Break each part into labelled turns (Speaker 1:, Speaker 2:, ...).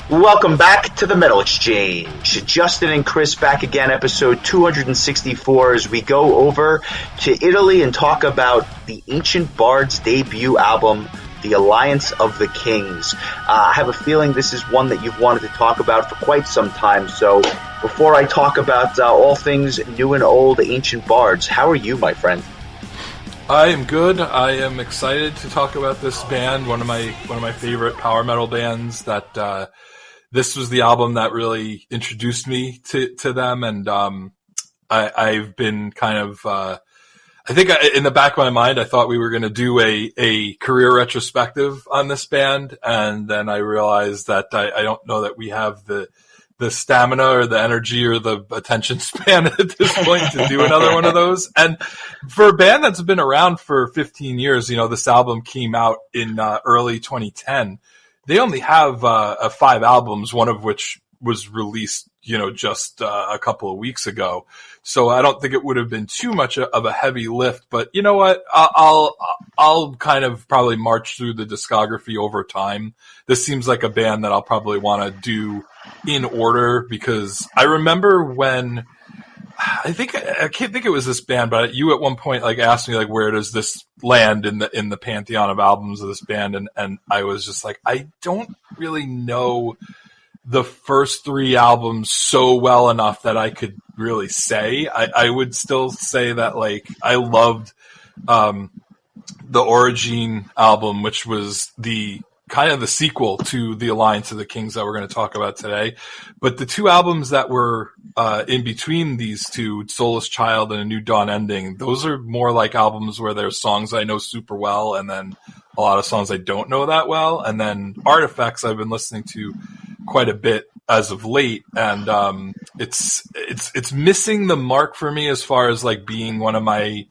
Speaker 1: Welcome back to the Metal Exchange. Justin and Chris back again, episode 264, as we go over to Italy and talk about the Ancient Bards debut album, The Alliance of the Kings. I have a feeling this is one that you've wanted to talk about for quite some time, so before I talk about all things new and old Ancient Bards, how are you, my friend?
Speaker 2: I am good. I am excited to talk about this band, one of my favorite power metal bands. This was the album that really introduced me to them, and I've been kind of I think in the back of my mind I thought we were going to do a career retrospective on this band, and then I realized that I don't know that we have the stamina or the energy or the attention span at this point to do another one of those. And for a band that's been around for 15 years, this album came out in early 2010. They only have 5 albums, one of which was released, just a couple of weeks ago. So I don't think it would have been too much of a heavy lift. But you know what? I'll kind of probably march through the discography over time. This seems like a band that I'll probably want to do in order, because I remember when I can't think it was this band, but you at one point asked me where does this land in the pantheon of albums of this band, and I was just like, I don't really know the first 3 albums so well enough that I could really say. I would still say that I loved the Origin album, which was the kind of the sequel to the Alliance of the Kings that we're going to talk about today. But the 2 albums that were in between these two, Soulless Child and A New Dawn Ending, those are more like albums where there's songs I know super well and then a lot of songs I don't know that well. And then Artifacts I've been listening to quite a bit as of late, and it's missing the mark for me as far as being one of my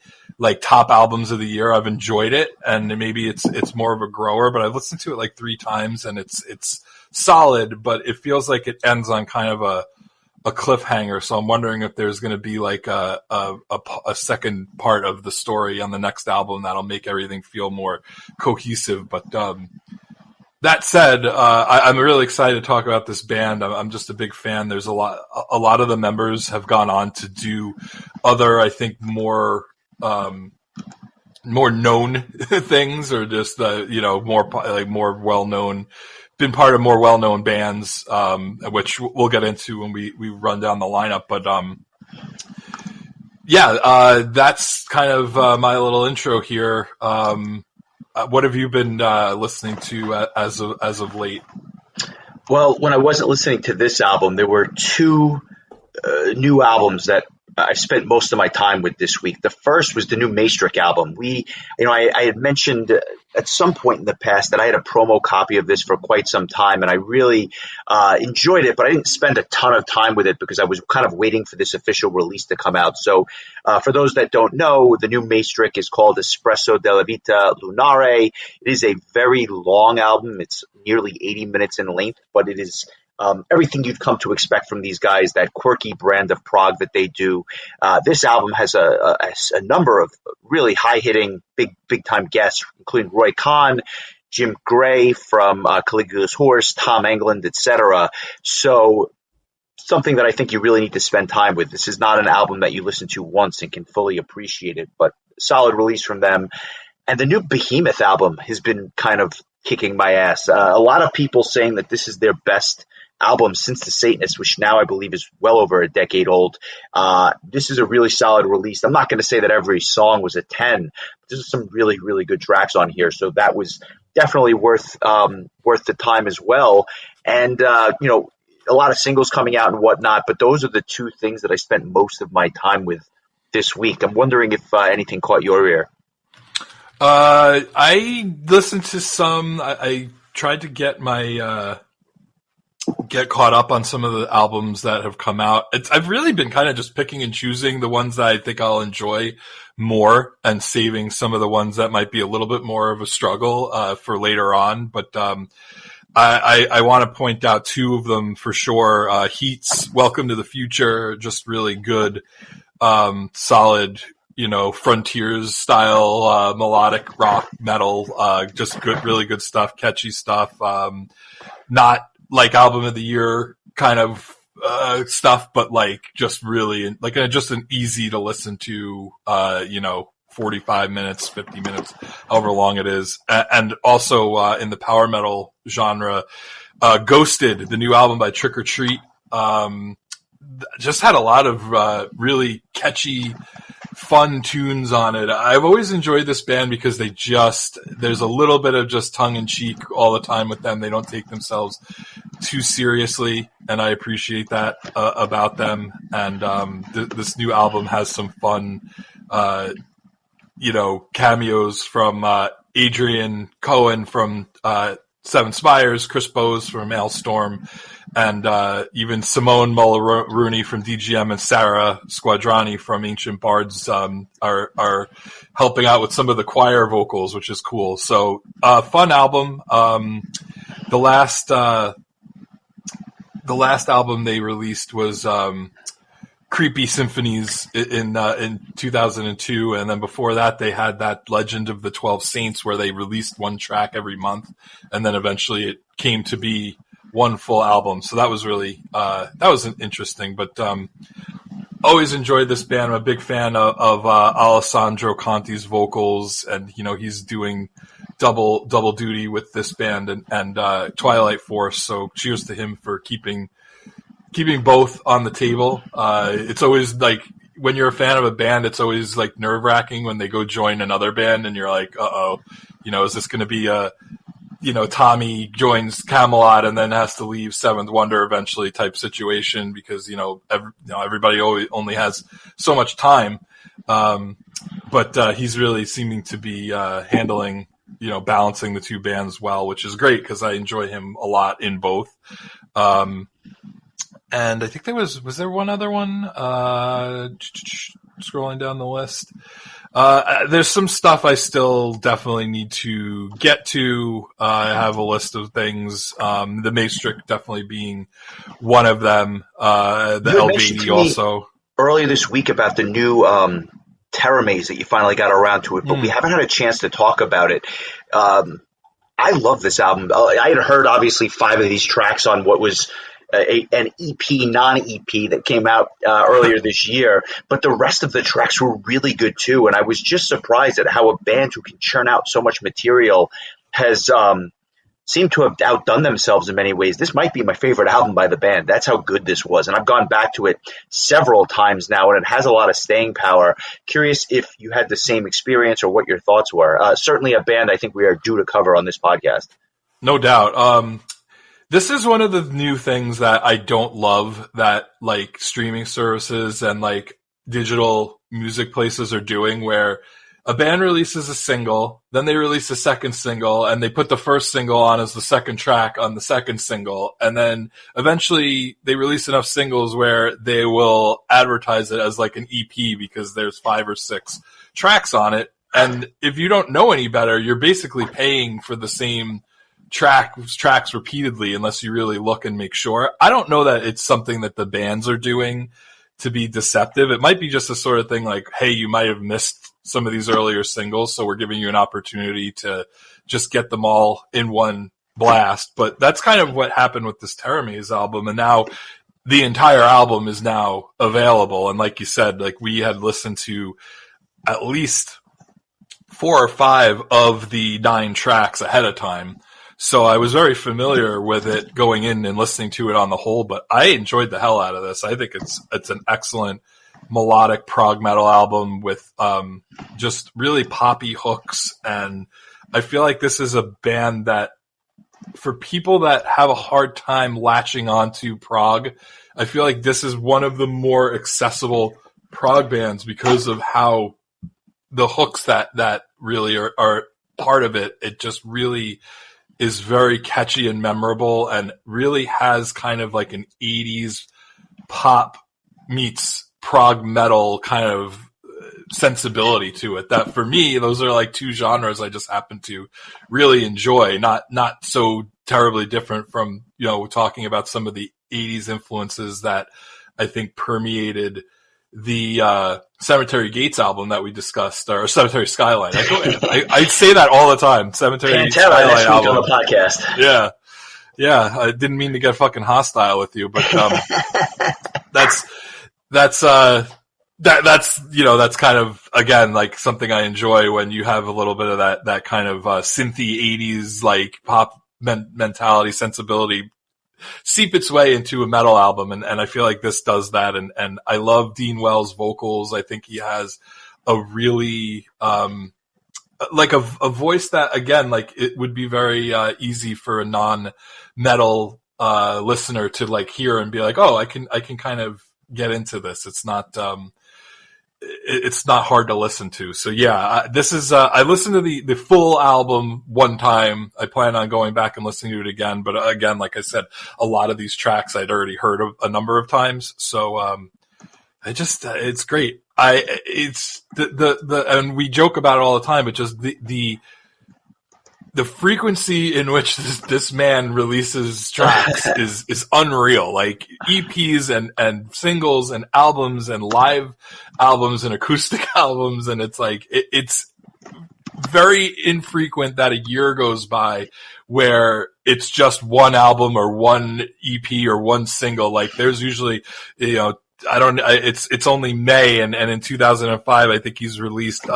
Speaker 2: top albums of the year. I've enjoyed it, and maybe it's more of a grower, but I've listened to it 3 times, and it's solid, but it feels like it ends on kind of a cliffhanger. So I'm wondering if there's going to be a second part of the story on the next album that'll make everything feel more cohesive. But that said, I'm really excited to talk about this band. I'm just a big fan. There's a lot of the members have gone on to do other, I think, more known things, or just more well known, been part of more well known bands, which we'll get into when we run down the lineup. But that's kind of my little intro here. What have you been listening to as of late?
Speaker 1: Well, when I wasn't listening to this album, there were 2 new albums that I spent most of my time with this week. The first was the new Maestric album. I had mentioned at some point in the past that I had a promo copy of this for quite some time, and I really enjoyed it, but I didn't spend a ton of time with it because I was kind of waiting for this official release to come out. So for those that don't know, the new Maestric is called Espresso della Vita Lunare. It is a very long album. It's nearly 80 minutes in length, but it is everything you've come to expect from these guys, that quirky brand of prog that they do. This album has a number of really high-hitting, big-time guests, including Roy Khan, Jim Gray from Caligula's Horse, Tom Englund, etc. So something that I think you really need to spend time with. This is not an album that you listen to once and can fully appreciate it, but solid release from them. And the new Behemoth album has been kind of kicking my ass. A lot of people saying that this is their best album since The Satanist, which now I believe is well over a decade old. This is a really solid release. I'm not going to say that every song was a 10, but there's some really, really good tracks on here. So that was definitely worth the time as well. And, a lot of singles coming out and whatnot, but those are the 2 things that I spent most of my time with this week. I'm wondering if anything caught your ear.
Speaker 2: I listened to some. I tried to get caught up on some of the albums that have come out. I've really been kind of just picking and choosing the ones that I think I'll enjoy more and saving some of the ones that might be a little bit more of a struggle for later on. But I want to point out 2 of them for sure. Heat's Welcome to the Future, just really good, solid, frontiers style, melodic rock metal, just good, really good stuff, catchy stuff. Not like album of the year kind of stuff, but like just really like just an easy to listen to, 45 minutes, 50 minutes, however long it is. And also in the power metal genre, Ghosted, the new album by Trick or Treat, just had a lot of really catchy, fun tunes on it. I've always enjoyed this band because there's a little bit of just tongue in cheek all the time with them. They don't take themselves too seriously, and I appreciate that about them. And this new album has some fun, cameos from Adrian Cohen from Seven Spires, Chris Bowes from Maelstrom, and even Simone Mulrooney from DGM and Sarah Squadrani from Ancient Bards are helping out with some of the choir vocals, which is cool. So fun album. The last album they released was Creepy Symphonies in 2002, and then before that they had that Legend of the 12 Saints where they released one track every month, and then eventually it came to be one full album. So that was really that was interesting. But always enjoyed this band. I'm a big fan of Alessandro Conti's vocals, and he's doing double duty with this band and Twilight Force. So cheers to him for keeping both on the table. It's always like when you're a fan of a band, it's always like nerve wracking when they go join another band and you're like, is this going to be a, Tommy joins Camelot and then has to leave Seventh Wonder eventually type situation because, everybody only has so much time. But he's really seeming to be handling, balancing the two bands well, which is great because I enjoy him a lot in both. And I think was there one other one? Scrolling down the list. There's some stuff I still definitely need to get to. I have a list of things. The Maastricht definitely being one of them. The LVD also.
Speaker 1: Earlier this week about the new Terra Maze that you finally got around to it, but we haven't had a chance to talk about it. I love this album. I had heard obviously 5 of these tracks on what was an EP, non-EP that came out earlier this year, but the rest of the tracks were really good too. And I was just surprised at how a band who can churn out so much material has seemed to have outdone themselves in many ways. This might be my favorite album by the band. That's how good this was. And I've gone back to it several times now, and it has a lot of staying power. Curious if you had the same experience or what your thoughts were. Certainly a band I think we are due to cover on this podcast.
Speaker 2: No doubt. This is one of the new things that I don't love that like streaming services and like digital music places are doing, where a band releases a single, then they release a second single, and they put the first single on as the second track on the second single, and then eventually they release enough singles where they will advertise it as like an EP because there's 5 or 6 tracks on it. And if you don't know any better, you're basically paying for the same tracks repeatedly unless you really look and make sure. I don't know that it's something that the bands are doing to be deceptive. It might be just a sort of thing like, hey, you might have missed some of these earlier singles, so we're giving you an opportunity to just get them all in one blast. But that's kind of what happened with this Terra Maze album, and now the entire album is now available. And like you said, like we had listened to at least 4 or 5 of the 9 tracks ahead of time. So I was very familiar with it going in and listening to it on the whole, but I enjoyed the hell out of this. I think it's an excellent melodic prog metal album with just really poppy hooks, and I feel like this is a band that for people that have a hard time latching onto prog, I feel like this is one of the more accessible prog bands because of how the hooks that really are part of it. It just really is very catchy and memorable, and really has kind of like an 80s pop meets prog metal kind of sensibility to it. That for me, those are like 2 genres I just happen to really enjoy. Not so terribly different from, talking about some of the 80s influences that I think permeated the Cemetery Gates album that we discussed, or Cemetery Skyline. I say that all the time. Cemetery Skyline album
Speaker 1: on the podcast.
Speaker 2: Yeah, Yeah, I didn't mean to get fucking hostile with you, but that's that's that's kind of, again, like something I enjoy when you have a little bit of that kind of synthy 80s like pop mentality, sensibility seep its way into a metal album, and I feel like this does that, and I love Dean Wells' vocals. I think he has a really like a voice that, again, like it would be very easy for a non-metal listener to like hear and be like, oh, I can kind of get into this. It's not hard to listen to. So yeah, this is I listened to the full album one time. I plan on going back and listening to it again, but again, like I said, a lot of these tracks I'd already heard of a number of times. So it's great. It's the and we joke about it all the time, but just the frequency in which this man releases tracks is unreal. Like EPs and singles and albums and live albums and acoustic albums, and it's like it's very infrequent that a year goes by where it's just one album or one EP or one single. Like there's usually, it's only May, and in 2005 I think he's released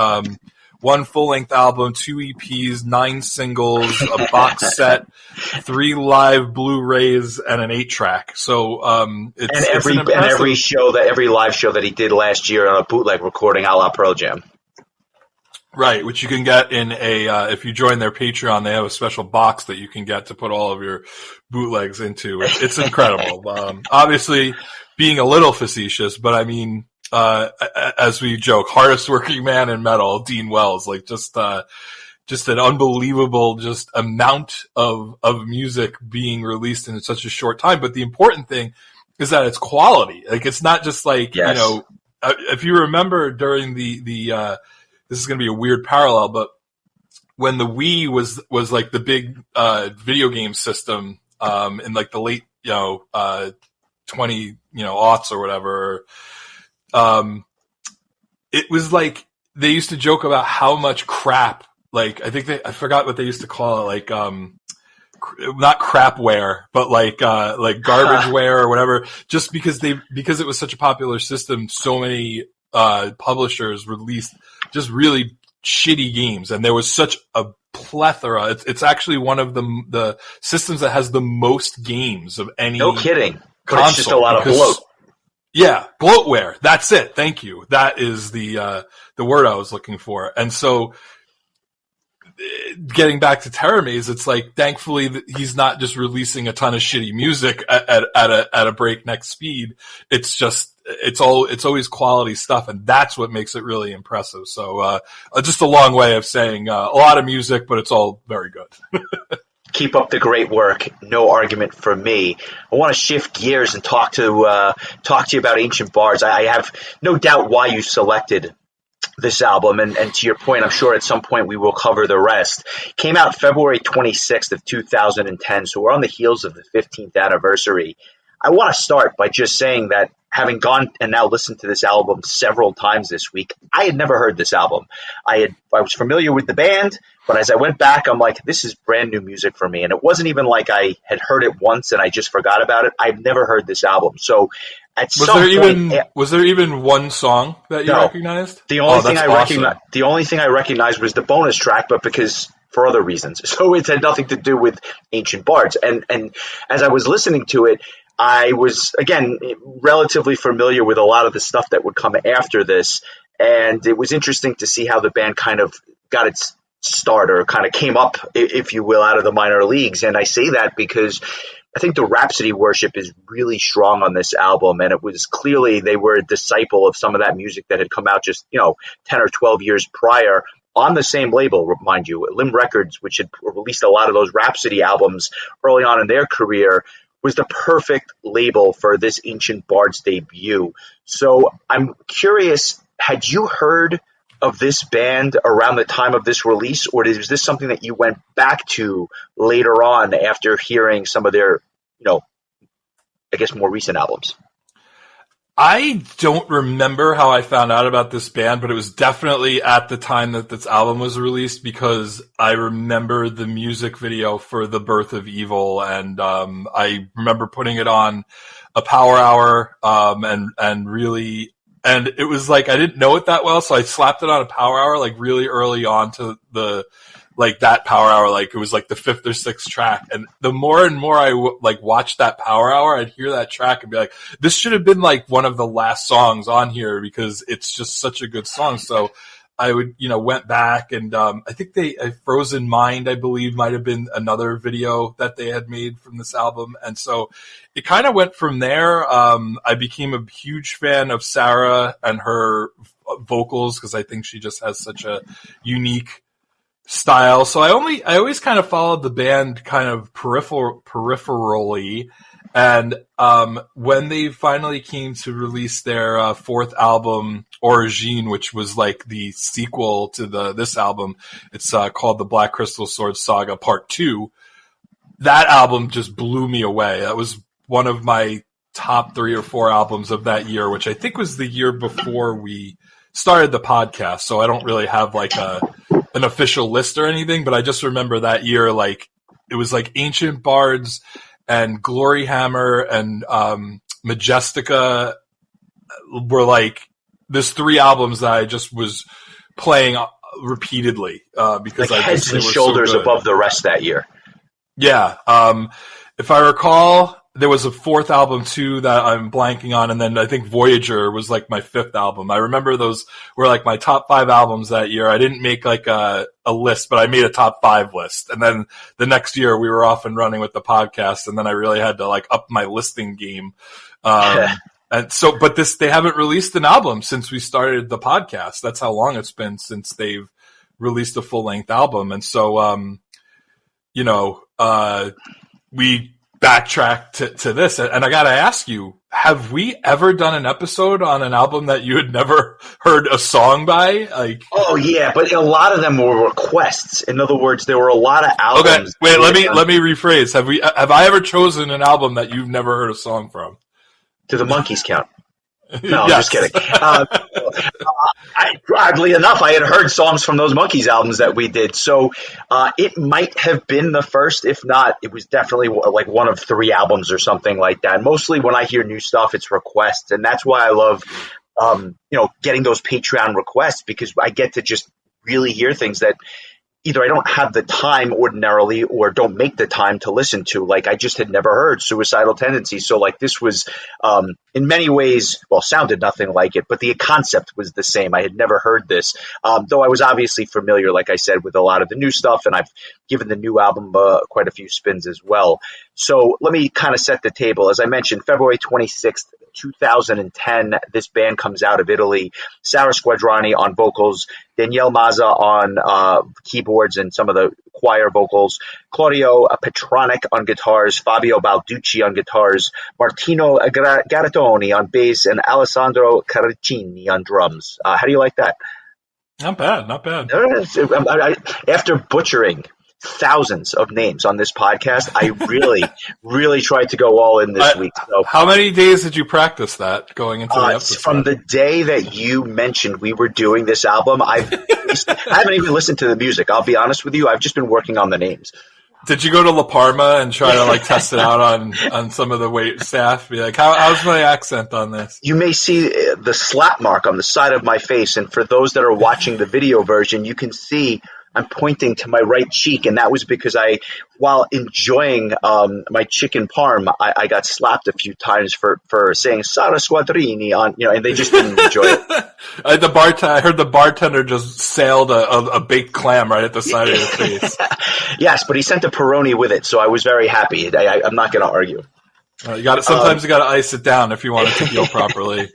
Speaker 2: one full-length album, 2 EPs, 9 singles, a box set, 3 live Blu-rays, and an 8-track. So every live show that he did last year on a bootleg recording, a la Pearl Jam. Right, which you can get in if you join their Patreon, they have a special box that you can get to put all of your bootlegs into. It's incredible. Obviously, being a little facetious, but I mean, as we joke, hardest working man in metal, Dean Wells, like just an unbelievable amount of music being released in such a short time. But the important thing is that it's quality. Like it's not just like, yes. If you remember during the this is going to be a weird parallel, but when the Wii was like the big video game system in like the late 20 aughts or whatever. It was like they used to joke about how much crap, like I forgot what they used to call it, like not crapware, but like garbageware or whatever, just because it was such a popular system, so many publishers released just really shitty games, and there was such a plethora. It's actually one of the systems that has the most games of any. No kidding. But it's just a lot of bloat. Yeah, bloatware. That's it. Thank you. That is the word I was looking for. And so, getting back to Terror Maze, it's like, thankfully he's not just releasing a ton of shitty music at a breakneck speed. It's just, it's always quality stuff, and that's what makes it really impressive. So, just a long way of saying, a lot of music, but it's all very good. Keep up the great work. No argument for me. I want to shift gears and talk to you about Ancient Bards. I have no doubt why you selected this album, and to your point, I'm sure at some point we will cover the rest. Came out February 26th of 2010, so we're on the heels of the 15th anniversary. I want to start by just saying that having gone and now listened to this album several times this week, I had never heard this album. I was familiar with the band, but as I went back, I'm like, this is brand new music for me. And it wasn't even like I had heard it once and I just forgot about it. I've never heard this album. So was there even one song that you recognized? The only thing I recognized was the bonus track, but because for other reasons. So it had nothing to do with Ancient Bards. And as I was listening to it, I was, again, relatively familiar with a lot of the stuff that would come after this, and it was interesting to see how the band kind of got its start, or kind of came up, if you will, out of the minor leagues. And I say that because I think the Rhapsody worship is really strong on this album, and it was clearly they were a disciple of some of that music that had come out just 10 or 12 years prior on the same label, mind you, Limb Records, which had released a lot of those Rhapsody albums early on in their career, was the perfect label for this Ancient Bards debut. So I'm curious, had you heard of this band around the time of this release, or is this something that you went back to later on after hearing some of their, I guess, more recent albums? I don't remember how I found out about this band, but it was definitely at the time that this album was released, because I remember the music video for The Birth of Evil, and I remember putting it on a power hour, and really, and it was like, I didn't know it that well, so I slapped it on a power hour like really early on to that power hour, like it was like the 5th or 6th track. And the more and more I watched that power hour, I'd hear that track and be like, this should have been like one of the last songs on here, because it's just such a good song. So I would, went back, and I think Frozen Mind, I believe, might have been another video that they had made from this album. And so it kind of went from there. I became a huge fan of Sarah and her vocals, because I think she just has such a unique style. So I always kind of followed the band kind of peripherally. And when they finally came to release their 4th album, Origine, which was like the sequel to this album, it's called the Black Crystal Sword Saga Part 2. That album just blew me away. That was one of my top 3 or 4 albums of that year, which I think was the year before we started the podcast. So I don't really have like an official list or anything, but I just remember that year, like it was like Ancient Bards and Glory Hammer and Majestica were like this 3 albums that I just was playing repeatedly, because
Speaker 1: like
Speaker 2: I
Speaker 1: heads
Speaker 2: just,
Speaker 1: and shoulders
Speaker 2: so
Speaker 1: above the rest that year.
Speaker 2: Yeah. If I recall, there was a 4th album too that I'm blanking on, and then I think Voyager was like my 5th album. I remember those were like my top 5 albums that year. I didn't make like a list, but I made a top 5 list. And then the next year we were off and running with the podcast, and then I really had to like up my listing game. And so, but they haven't released an album since we started the podcast. That's how long it's been since they've released a full length album. And so, we backtrack to this, and I gotta ask you, have we ever done an episode on an album that you had never heard a song by? Like,
Speaker 1: oh yeah, but a lot of them were requests. In other words, there were a lot of albums.
Speaker 2: Okay, wait, let me rephrase. Have I ever chosen an album that you've never heard a song from?
Speaker 1: Do the Monkees count? No,
Speaker 2: Yes.
Speaker 1: I'm just kidding. Oddly enough, I had heard songs from those Monkees albums that we did, so it might have been the first. If not, it was definitely like one of 3 albums or something like that. Mostly when I hear new stuff, it's requests, and that's why I love, getting those Patreon requests, because I get to just really hear things that either I don't have the time ordinarily or don't make the time to listen to. Like I just had never heard Suicidal Tendencies. So like this was in many ways, sounded nothing like it, but the concept was the same. I had never heard this, though I was obviously familiar, like I said, with a lot of the new stuff, and I've given the new album quite a few spins as well. So let me kind of set the table. As I mentioned, February 26th, 2010, this band comes out of Italy. Sarah Squadrani on vocals, Daniele Mazza on keyboards and some of the choir vocals, Claudio Petronic on guitars, Fabio Balducci on guitars, Martino Garatoni on bass, and Alessandro Caricini on drums. How do you like that?
Speaker 2: Not bad, not bad.
Speaker 1: After butchering thousands of names on this podcast, I really, really tried to go all in this week. So,
Speaker 2: how many days did you practice that going into the episode?
Speaker 1: From the day that you mentioned we were doing this album, I haven't even listened to the music. I'll be honest with you. I've just been working on the names.
Speaker 2: Did you go to La Parma and try to like test it out on some of the wait staff? Be like, how's my accent on this?
Speaker 1: You may see the slap mark on the side of my face, and for those that are watching the video version, you can see I'm pointing to my right cheek, and that was because while enjoying my chicken parm, I got slapped a few times for saying Sara Squadrini on, and they just didn't enjoy it.
Speaker 2: I heard the bartender just sailed a baked clam right at the side of your face.
Speaker 1: Yes, but he sent a Peroni with it, so I was very happy. I'm not going to argue.
Speaker 2: Sometimes you got to ice it down if you want it to feel properly.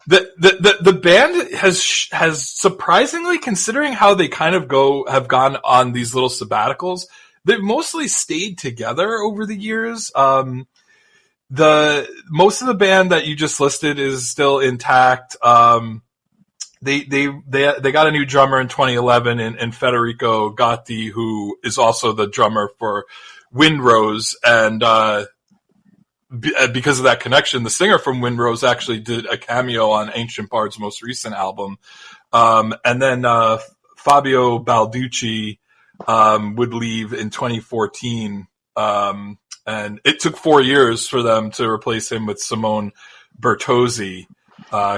Speaker 2: The band has surprisingly, considering how they kind of have gone on these little sabbaticals, they've mostly stayed together over the years. Most of the band that you just listed is still intact. They got a new drummer in 2011 in Federico Gatti, who is also the drummer for Windrose, and because of that connection, the singer from Windrose actually did a cameo on Ancient Bards' most recent album. And then Fabio Balducci would leave in 2014. And it took 4 years for them to replace him with Simone Bertozzi,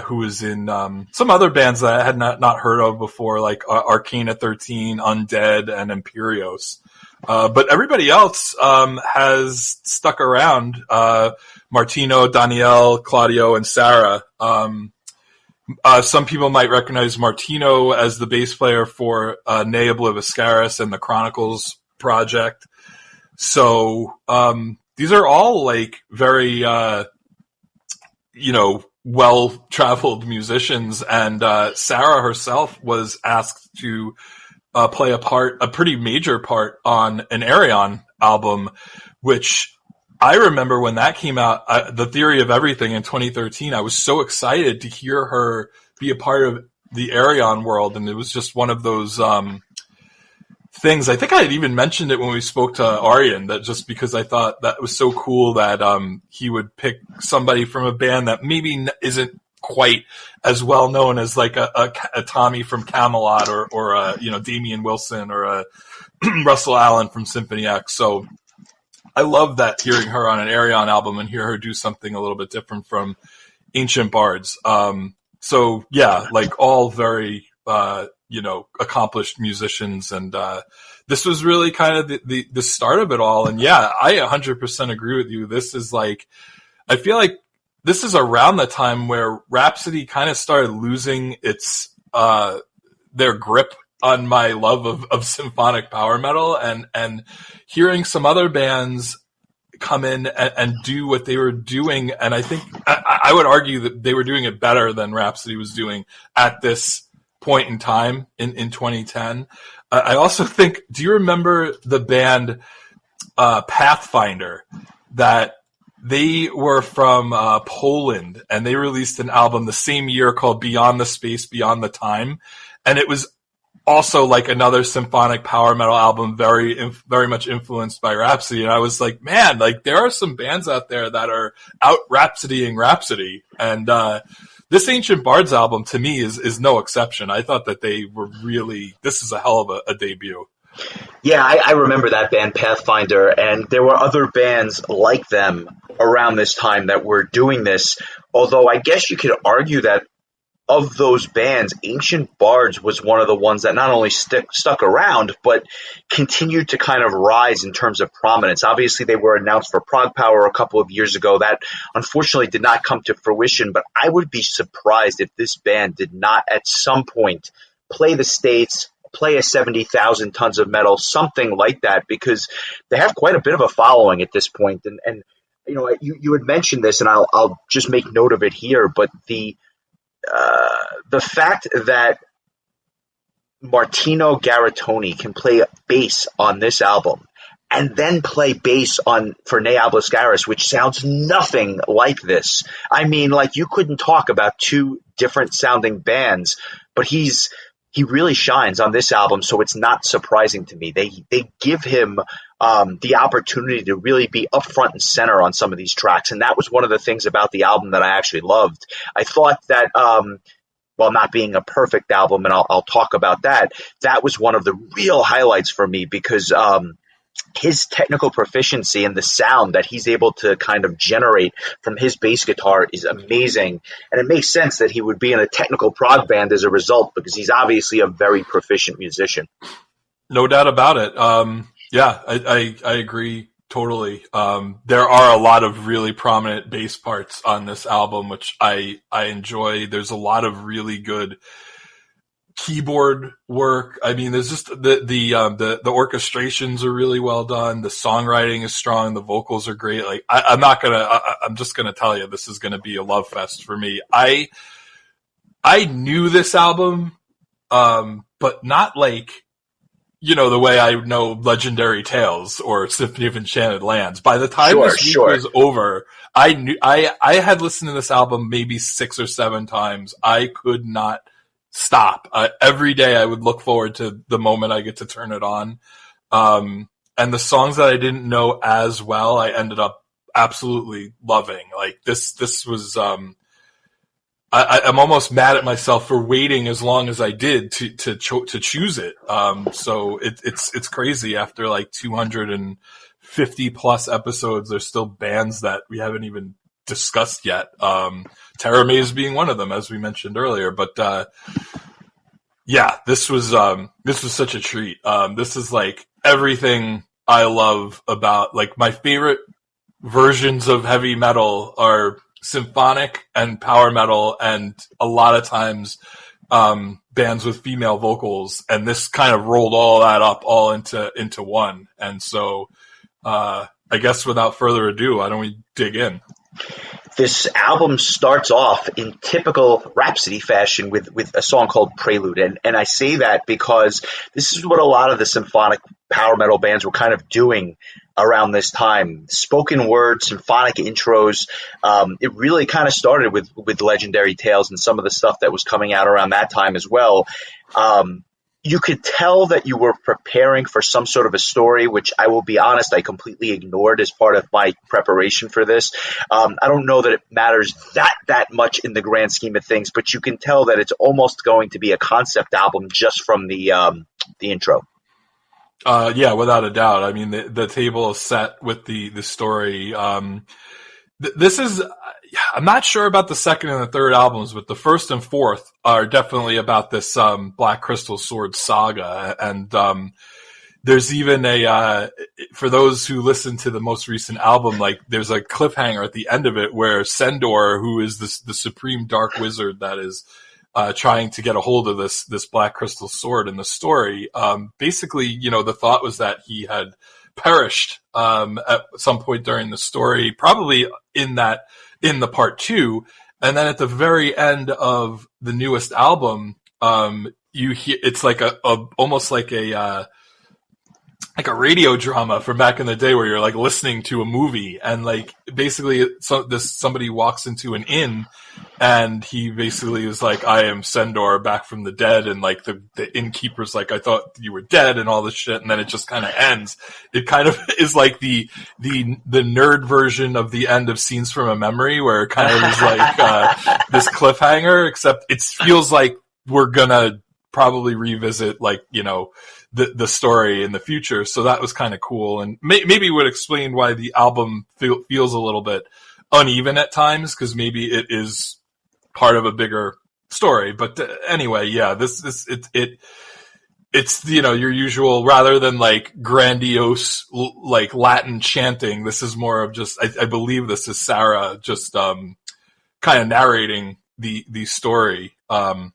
Speaker 2: who was in some other bands that I had not heard of before, like Arcana 13, Undead, and Imperios. But everybody else has stuck around. Martino, Danielle, Claudio, and Sarah. Some people might recognize Martino as the bass player for Ne Obliviscaris and the Chronicles project. So these are all like very, well-traveled musicians. And Sarah herself was asked to play a pretty major part on an Ayreon album, which I remember when that came out, The Theory of Everything in 2013, I was so excited to hear her be a part of the Ayreon world. And it was just one of those things. I think I had even mentioned it when we spoke to Aryan, that just because I thought that was so cool that he would pick somebody from a band that maybe isn't quite as well known as like a Tommy from Camelot or Damian Wilson or a Russell Allen from Symphony X. So I love that, hearing her on an Ayreon album and hear her do something a little bit different from Ancient Bards. So yeah, like all very accomplished musicians, and this was really kind of the start of it all. And yeah, I 100% agree with you. This is like, I feel like this is around the time where Rhapsody kind of started losing its their grip on my love of symphonic power metal, and hearing some other bands come in and do what they were doing. And I think I would argue that they were doing it better than Rhapsody was doing at this point in time in 2010. I also think, do you remember the band Pathfinder? That they were from Poland, and they released an album the same year called Beyond the Space, Beyond the Time. And it was also like another symphonic power metal album, very, very much influenced by Rhapsody. And I was like, man, like there are some bands out there that are out Rhapsodying Rhapsody. And this Ancient Bards album to me is no exception. I thought that they were really, this is a hell of a debut.
Speaker 1: Yeah, I remember that band Pathfinder, and there were other bands like them around this time that were doing this. Although I guess you could argue that of those bands, Ancient Bards was one of the ones that not only stuck around, but continued to kind of rise in terms of prominence. Obviously, they were announced for Prog Power a couple of years ago. That unfortunately did not come to fruition, but I would be surprised if this band did not at some point play the States, play a 70,000 Tons of Metal, something like that, because they have quite a bit of a following at this point. And you had mentioned this, and I'll just make note of it here, but the fact that Martino Garatoni can play bass on this album and then play bass for Ne Obliviscaris, which sounds nothing like this. I mean, like, you couldn't talk about two different sounding bands, but he really shines on this album, so it's not surprising to me. They give him the opportunity to really be up front and center on some of these tracks, and that was one of the things about the album that I actually loved. I thought that, while not being a perfect album, and I'll talk about that, that was one of the real highlights for me, because his technical proficiency and the sound that he's able to kind of generate from his bass guitar is amazing. And it makes sense that he would be in a technical prog band as a result, because he's obviously a very proficient musician.
Speaker 2: No doubt about it. Yeah, I agree totally. There are a lot of really prominent bass parts on this album, which I enjoy. There's a lot of really good keyboard work. I mean, there's just the orchestrations are really well done. The songwriting is strong. The vocals are great. Like, I'm just gonna tell you, this is gonna be a love fest for me. I knew this album, but not like, the way I know Legendary Tales or Symphony of Enchanted Lands. By the time this week was over, I had listened to this album maybe 6 or 7 times. I could not stop. Every day I would look forward to the moment I get to turn it on. And the songs that I didn't know as well, I ended up absolutely loving. Like this was, I'm almost mad at myself for waiting as long as I did to choose it. So it's crazy. After like 250 plus episodes, there's still bands that we haven't even discussed yet. Terror Maze being one of them, as we mentioned earlier. But yeah, this was such a treat. This is like everything I love about, like, my favorite versions of heavy metal are symphonic and power metal, and a lot of times bands with female vocals, and this kind of rolled all that up all into one. And so I guess without further ado, why don't we dig in?
Speaker 1: This album starts off in typical Rhapsody fashion with a song called Prelude. And I say that because this is what a lot of the symphonic power metal bands were kind of doing around this time. Spoken word, symphonic intros. It really kind of started with Legendary Tales and some of the stuff that was coming out around that time as well. You could tell that you were preparing for some sort of a story, which I will be honest, I completely ignored as part of my preparation for this. I don't know that it matters that much in the grand scheme of things, but you can tell that it's almost going to be a concept album just from the intro.
Speaker 2: Yeah, without a doubt. I mean, the table is set with the story. This is, I'm not sure about the second and the third albums, but the first and fourth are definitely about this Black Crystal Sword saga. And there's even for those who listen to the most recent album, like, there's a cliffhanger at the end of it where Sendor, who is the supreme dark wizard that is trying to get a hold of this Black Crystal Sword in the story, basically, the thought was that he had perished at some point during the story, probably in the part 2, and then at the very end of the newest album, you hear it's like almost like a radio drama from back in the day where you're like listening to a movie, and like basically somebody walks into an inn and he basically is like, I am Sendor back from the dead, and like the innkeeper's like, I thought you were dead, and all this shit, and then it just kind of ends. It kind of is like the nerd version of the end of Scenes from a Memory, where it kind of is like this cliffhanger, except it feels like we're gonna probably revisit, like, the story in the future. So that was kind of cool, and maybe would explain why the album feels a little bit uneven at times, because maybe it is part of a bigger story. But anyway, yeah, it's your usual, rather than like grandiose like Latin chanting, this is more of just, I believe this is Sarah just kind of narrating the story, and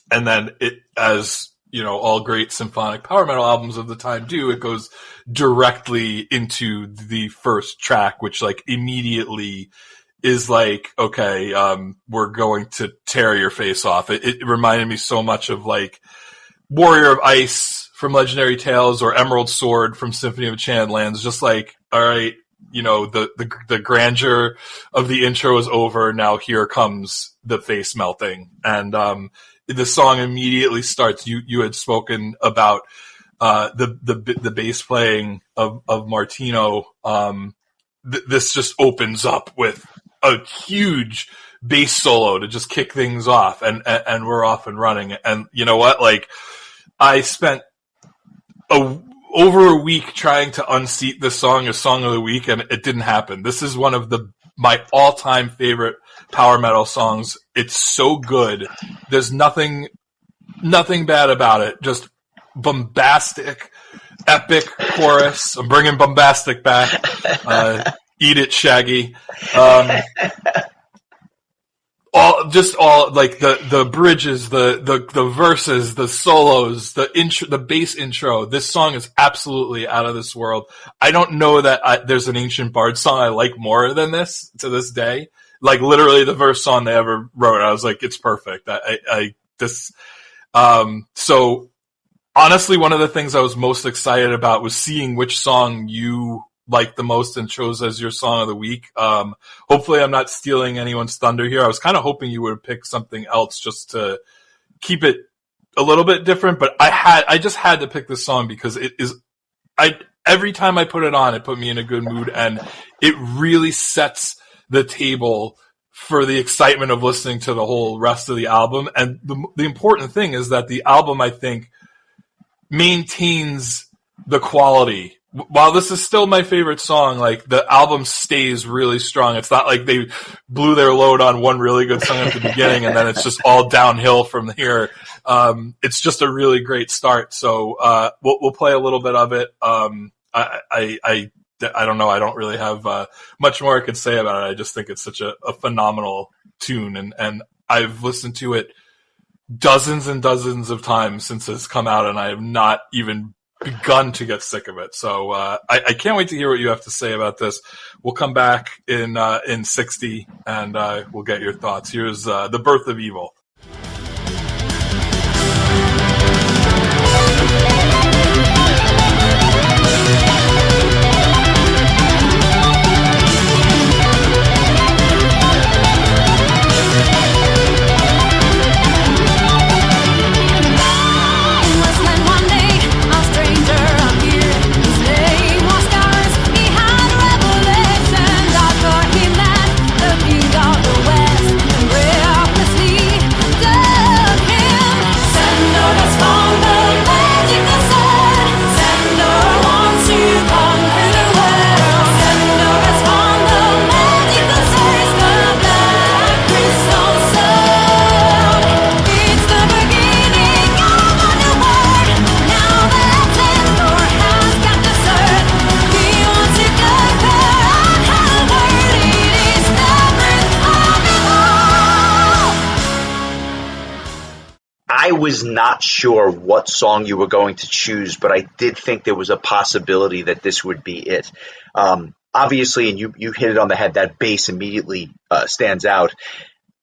Speaker 2: then it, as all great symphonic power metal albums of the time do, it goes directly into the first track, which like immediately is like, okay, we're going to tear your face off. It reminded me so much of like Warrior of Ice from Legendary Tales or Emerald Sword from Symphony of Enchanted Lands. Just like, all right, the grandeur of the intro is over. Now here comes the face melting. And the song immediately starts. You had spoken about the bass playing of Martino. This just opens up with a huge bass solo to just kick things off, and we're off and running. And you know what? Like, I spent over a week trying to unseat this song as Song of the Week, and it didn't happen. This is one of my all-time favorite power metal songs. It's so good. There's nothing bad about it. Just bombastic, epic chorus. I'm bringing bombastic back. Eat it, Shaggy. All like the bridges, the verses, the solos, the intro, the bass intro. This song is absolutely out of this world. I don't know that there's an Ancient Bards song I like more than this to this day. Like, literally the first song they ever wrote, I was like, it's perfect. So honestly, one of the things I was most excited about was seeing which song you liked the most and chose as your Song of the Week. Hopefully I'm not stealing anyone's thunder here. I was kind of hoping you would pick something else just to keep it a little bit different, but I just had to pick this song because it is, every time I put it on, it put me in a good mood, and it really sets the table for the excitement of listening to the whole rest of the album. And the important thing is that the album, I think, maintains the quality. While this is still my favorite song, like, the album stays really strong. It's not like they blew their load on one really good song at the beginning and then it's just all downhill from here. It's just a really great start. So we'll play a little bit of it. I don't know. I don't really have much more I could say about it. I just think it's such a phenomenal tune, and I've listened to it dozens and dozens of times since it's come out, and I have not even begun to get sick of it. So I can't wait to hear what you have to say about this. We'll come back in 60, and we'll get your thoughts. Here's The Birth of Evil.
Speaker 1: I was not sure what song you were going to choose, but I did think there was a possibility that this would be it. Obviously, and you hit it on the head, that bass immediately stands out.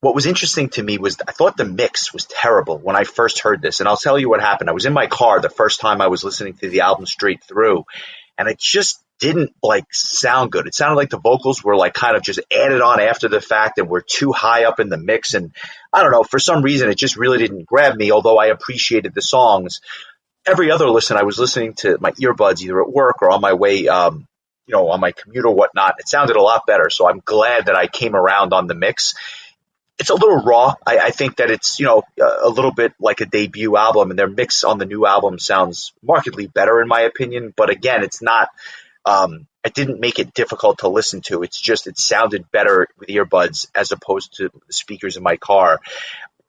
Speaker 1: What was interesting to me was I thought the mix was terrible when I first heard this, and I'll tell you what happened. I was in my car the first time I was listening to the album straight through, and it just didn't sound good. It sounded like the vocals were kind of just added on after the fact and were too high up in the mix. And I don't know, for some reason, it just really didn't grab me, although I appreciated the songs. Every other listen, I was listening to my earbuds either at work or on my way, on my commute or whatnot. It sounded a lot better. So I'm glad that I came around on the mix. It's a little raw. I think that it's, a little bit like a debut album, and their mix on the new album sounds markedly better in my opinion. But again, it's not, it didn't make it difficult to listen to. It's just, it sounded better with earbuds as opposed to the speakers in my car.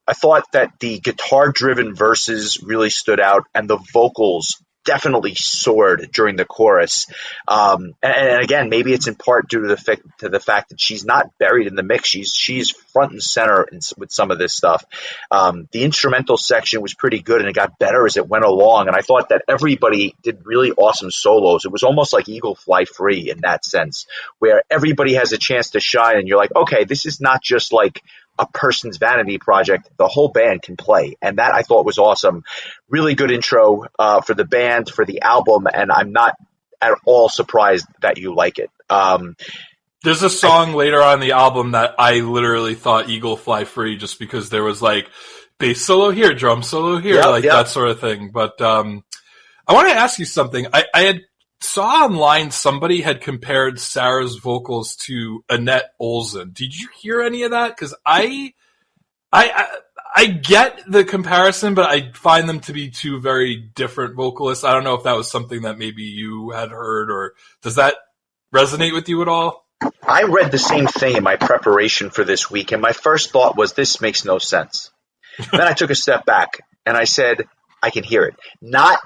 Speaker 1: I thought that the guitar-driven verses really stood out, and the vocals definitely soared during the chorus. And again, maybe it's in part due to the fact that she's not buried in the mix. She's front and center with some of this stuff. The instrumental section was pretty good, and it got better as it went along. And I thought that everybody did really awesome solos. It was almost like Eagle Fly Free in that sense, where everybody has a chance to shine, and you're like, okay, this is not just like a person's vanity project. The whole band can play, and that I thought was awesome. Really good intro for the band, for the album, and I'm not at all surprised that you like it.
Speaker 2: There's a song later on in the album that I literally thought Eagle Fly Free, just because there was bass solo here, drum solo here, that sort of thing. But I want to ask you something. I had saw online somebody had compared Sarah's vocals to Annette Olsen. Did you hear any of that? Because I get the comparison, but I find them to be two very different vocalists. I don't know if that was something that maybe you had heard, or does that resonate with you at all?
Speaker 1: I read the same thing in my preparation for this week, and my first thought was, this makes no sense. Then I took a step back, and I said, I can hear it. Not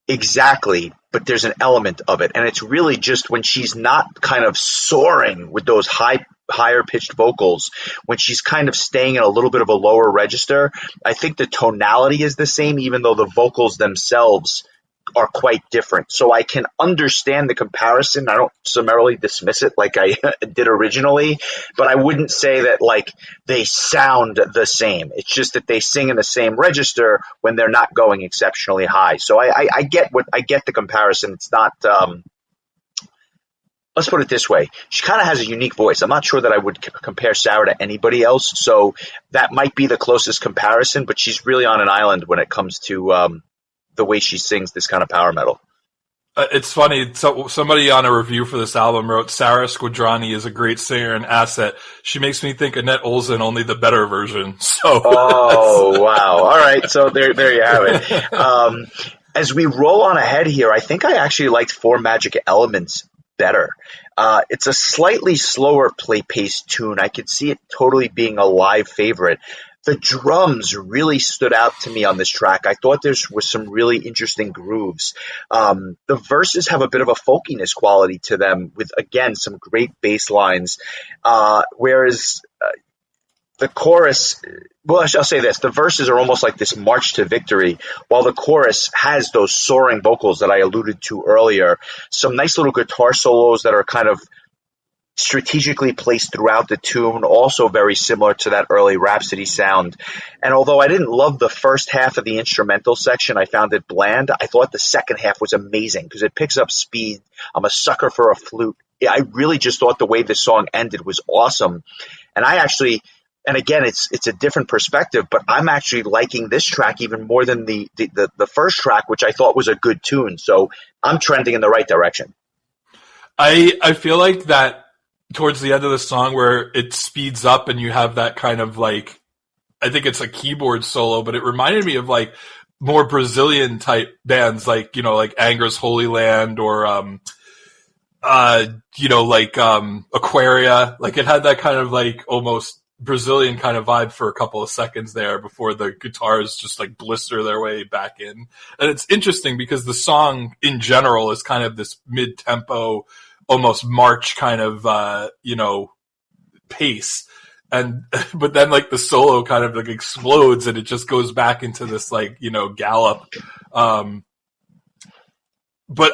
Speaker 1: exactly, but there's an element of it, and it's really just when she's not kind of soaring with those higher pitched vocals, when she's kind of staying in a little bit of a lower register. I think the tonality is the same, even though the vocals themselves are quite different. So I can understand the comparison. I don't summarily dismiss it like I did originally, but I wouldn't say that they sound the same. It's just that they sing in the same register when they're not going exceptionally high. So I get the comparison. It's not, let's put it this way. She kind of has a unique voice. I'm not sure that I would compare Sarah to anybody else. So that might be the closest comparison, but she's really on an island when it comes to, the way she sings this kind of power metal.
Speaker 2: It's funny. So somebody on a review for this album wrote, "Sarah Squadrani is a great singer and asset. She makes me think Annette Olsen, only the better version." So,
Speaker 1: oh wow! All right, so there you have it. As we roll on ahead here, I think I actually liked Four Magic Elements better. It's a slightly slower play-paced tune. I could see it totally being a live favorite. The drums really stood out to me on this track. I thought there was some really interesting grooves. The verses have a bit of a folkiness quality to them with, again, some great bass lines, whereas the chorus, well, I'll say this, the verses are almost like this march to victory, while the chorus has those soaring vocals that I alluded to earlier. Some nice little guitar solos that are kind of strategically placed throughout the tune, also very similar to that early Rhapsody sound. And although I didn't love the first half of the instrumental section, I found it bland, I thought the second half was amazing because it picks up speed. I'm a sucker for a flute. I really just thought the way this song ended was awesome. And I actually, and again, it's a different perspective, but I'm actually liking this track even more than the first track, which I thought was a good tune. So I'm trending in the right direction.
Speaker 2: I feel like that towards the end of the song where it speeds up and you have that kind of like, I think it's a keyboard solo, but it reminded me of like more Brazilian type bands, like, you know, like Angra's Holy Land or, Aquaria. Like it had that kind of like almost Brazilian kind of vibe for a couple of seconds there before the guitars just like blister their way back in. And it's interesting because the song in general is kind of this mid-tempo, almost march kind of, pace. And, but then like the solo kind of like explodes and it just goes back into this like, gallop. But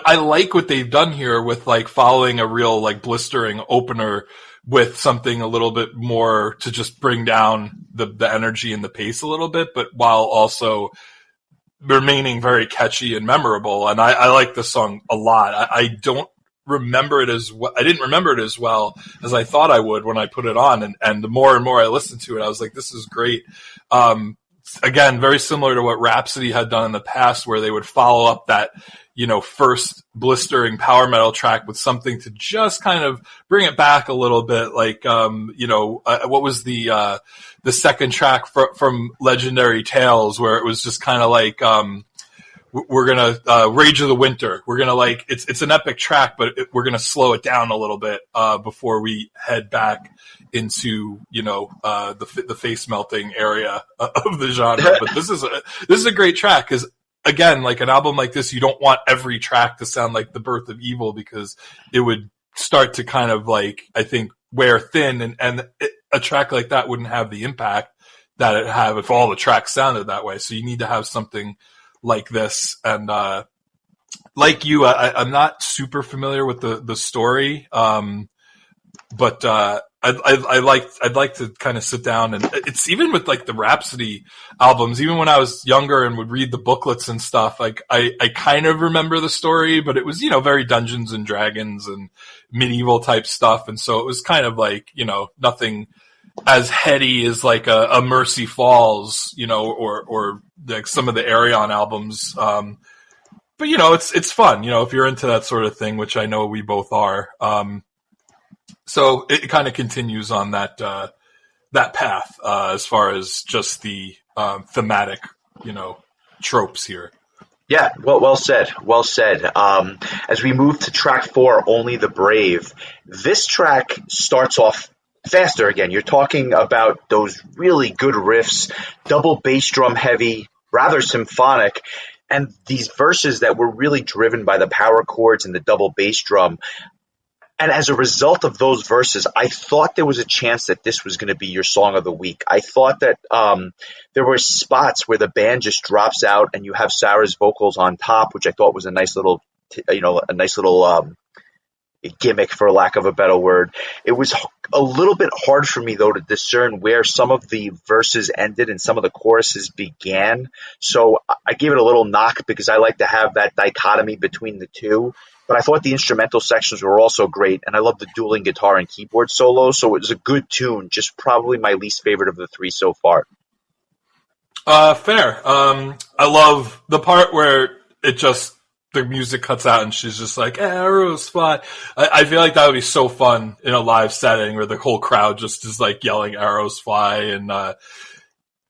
Speaker 2: I like what they've done here with like following a real like blistering opener with something a little bit more to just bring down the energy and the pace a little bit, but while also remaining very catchy and memorable. And I like this song a lot. I don't remember it as well. I didn't remember it as well as I thought I would when I put it on. And the more and more I listened to it, I was like, this is great. Again, very similar to what Rhapsody had done in the past, where they would follow up that, first blistering power metal track with something to just kind of bring it back a little bit. Like, what was the second track from Legendary Tales, where it was just kind of like, we're gonna Rage of the Winter. We're gonna like it's an epic track, but we're gonna slow it down a little bit before we head back into the face melting area of the genre. But this is a great track because again, like an album like this, you don't want every track to sound like The Birth of Evil because it would start to kind of like I think wear thin, and a track like that wouldn't have the impact that it'd have if all the tracks sounded that way. So you need to have something like this. And like you, I'm not super familiar with the story, but I'd like to kind of sit down, and it's even with like the Rhapsody albums, even when I was younger and would read the booklets and stuff, like I kind of remember the story, but it was, very Dungeons and Dragons and medieval type stuff. And so it was kind of like, nothing as heady as like a Mercy Falls, or like some of the Arion albums. But it's fun, if you're into that sort of thing, which I know we both are. So it kind of continues on that path, as far as just the, thematic, tropes here.
Speaker 1: Yeah, well said. Well said. As we move to track 4, Only the Brave, this track starts off faster again. You're talking about those really good riffs, double bass drum heavy, rather symphonic, and these verses that were really driven by the power chords and the double bass drum. And as a result of those verses, I thought there was a chance that this was going to be your song of the week. I thought that there were spots where the band just drops out and you have Sarah's vocals on top, which I thought was a nice little gimmick, for lack of a better word. It was a little bit hard for me, though, to discern where some of the verses ended and some of the choruses began. So I gave it a little knock because I like to have that dichotomy between the two. But I thought the instrumental sections were also great, and I love the dueling guitar and keyboard solos, so it was a good tune, just probably my least favorite of the three so far.
Speaker 2: Fair. I love the part where it just the music cuts out and she's just like, arrows fly. I feel like that would be so fun in a live setting where the whole crowd just is like yelling arrows fly. And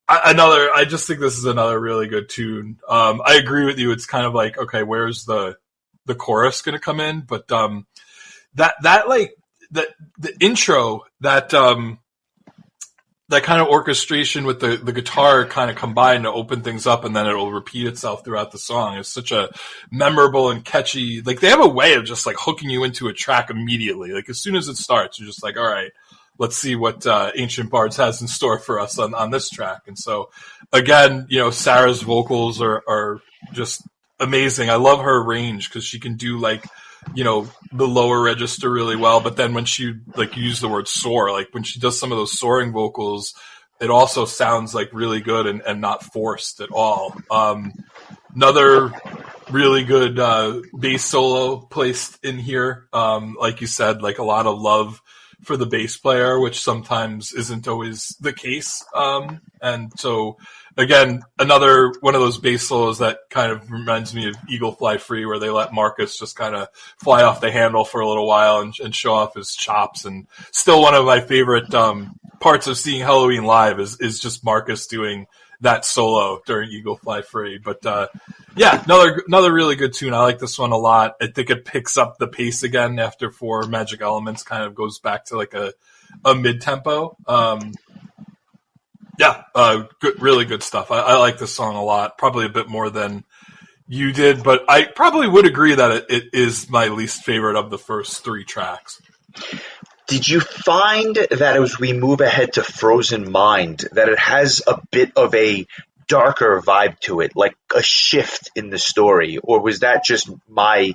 Speaker 2: I just think this is another really good tune. I agree with you. It's kind of like, okay, where's the chorus going to come in? But that like the intro, that kind of orchestration with the guitar kind of combined to open things up, and then it'll repeat itself throughout the song. It's such a memorable and catchy, like they have a way of just like hooking you into a track immediately. Like as soon as it starts, you're just like, all right, let's see what Ancient Bards has in store for us on this track. And so again, Sarah's vocals are just amazing. I love her range because she can do like, the lower register really well, but then when she, like, you use the word soar, like when she does some of those soaring vocals, it also sounds like really good and not forced at all. Another really good bass solo placed in here. Like you said, like a lot of love for the bass player, which sometimes isn't always the case. And so again, another one of those bass solos that kind of reminds me of Eagle Fly Free, where they let Marcus just kind of fly off the handle for a little while and show off his chops. And still one of my favorite parts of seeing Halloween live is just Marcus doing that solo during Eagle Fly Free. But yeah, another really good tune. I like this one a lot. I think it picks up the pace again after 4 Magic Elements, kind of goes back to like a mid-tempo. Good, really good stuff. I like this song a lot, probably a bit more than you did, but I probably would agree that it is my least favorite of the first 3 tracks.
Speaker 1: Did you find that as we move ahead to Frozen Mind, that it has a bit of a darker vibe to it, like a shift in the story, or was that just my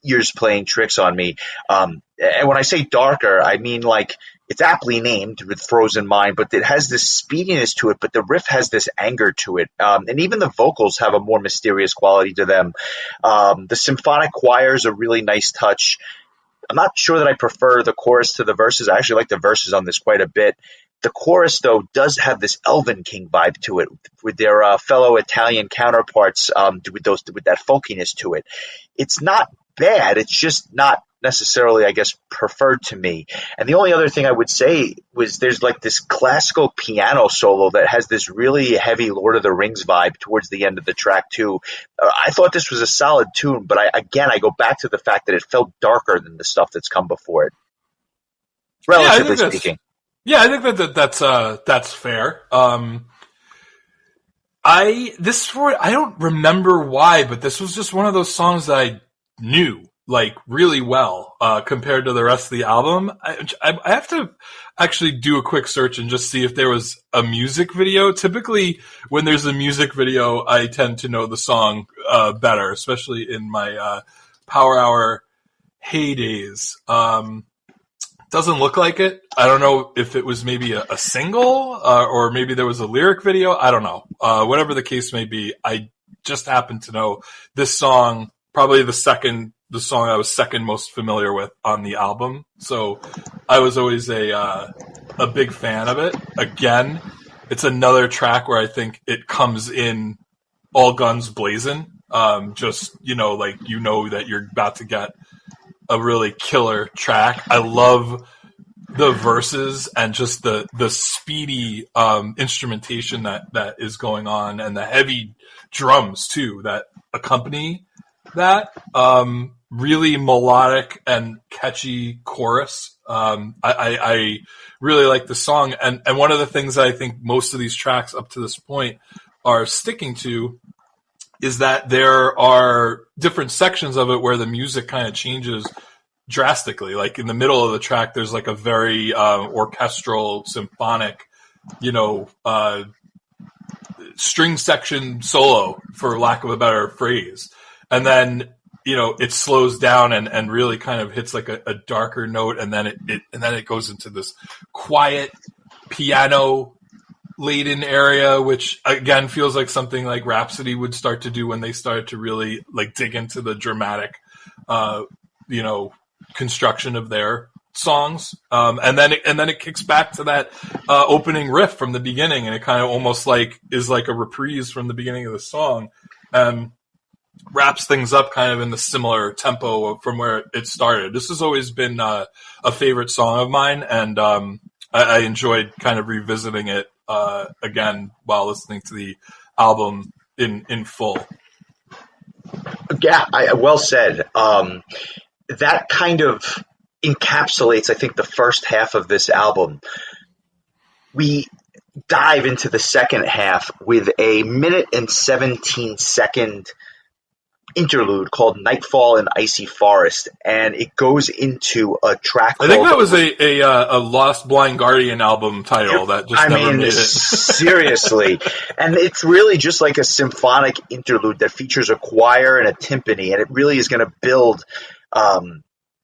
Speaker 1: ears playing tricks on me? And when I say darker, I mean like it's aptly named with Frozen Mind, but it has this speediness to it, but the riff has this anger to it. And even the vocals have a more mysterious quality to them. The symphonic choir is a really nice touch. I'm not sure that I prefer the chorus to the verses. I actually like the verses on this quite a bit. The chorus, though, does have this Elven King vibe to it, with their fellow Italian counterparts, with that folkiness to it. It's not bad. It's just not necessarily, I guess, preferred to me. And the only other thing I would say was there's like this classical piano solo that has this really heavy Lord of the Rings vibe towards the end of the track too. I thought this was a solid tune, but I go back to the fact that it felt darker than the stuff that's come before it, relatively speaking.
Speaker 2: Yeah, I think that's fair. I don't remember why, but this was just one of those songs that I knew like really well compared to the rest of the album. I have to actually do a quick search and just see if there was a music video. Typically, when there's a music video, I tend to know the song better, especially in my Power Hour heydays. Doesn't look like it. I don't know if it was maybe a single or maybe there was a lyric video. I don't know. Whatever the case may be, I just happen to know this song, probably the song I was second most familiar with on the album. So I was always a big fan of it. Again, it's another track where I think it comes in all guns blazing. Just, that you're about to get a really killer track. I love the verses and just the speedy instrumentation that is going on, and the heavy drums too that accompany that. Really melodic and catchy chorus. I really like the song, and one of the things that I think most of these tracks up to this point are sticking to is that there are different sections of it where the music kind of changes drastically. Like in the middle of the track, there's like a very orchestral, symphonic, string section solo, for lack of a better phrase. And then, it slows down and really kind of hits like a darker note, and then it goes into this quiet piano laden area, which again feels like something like Rhapsody would start to do when they started to really like dig into the dramatic, construction of their songs. And then it kicks back to that opening riff from the beginning, and it kind of almost like is like a reprise from the beginning of the song. wraps things up kind of in the similar tempo from where it started. This has always been a favorite song of mine, and I enjoyed kind of revisiting it again while listening to the album in full.
Speaker 1: Yeah, well said. That kind of encapsulates, I think, the first half of this album. We dive into the second half with a 1:17 interlude called Nightfall in Icy Forest, and it goes into a track
Speaker 2: I think that was a Lost Blind Guardian album title that just never made it.
Speaker 1: Seriously. And it's really just like a symphonic interlude that features a choir and a timpani, and it really is going to build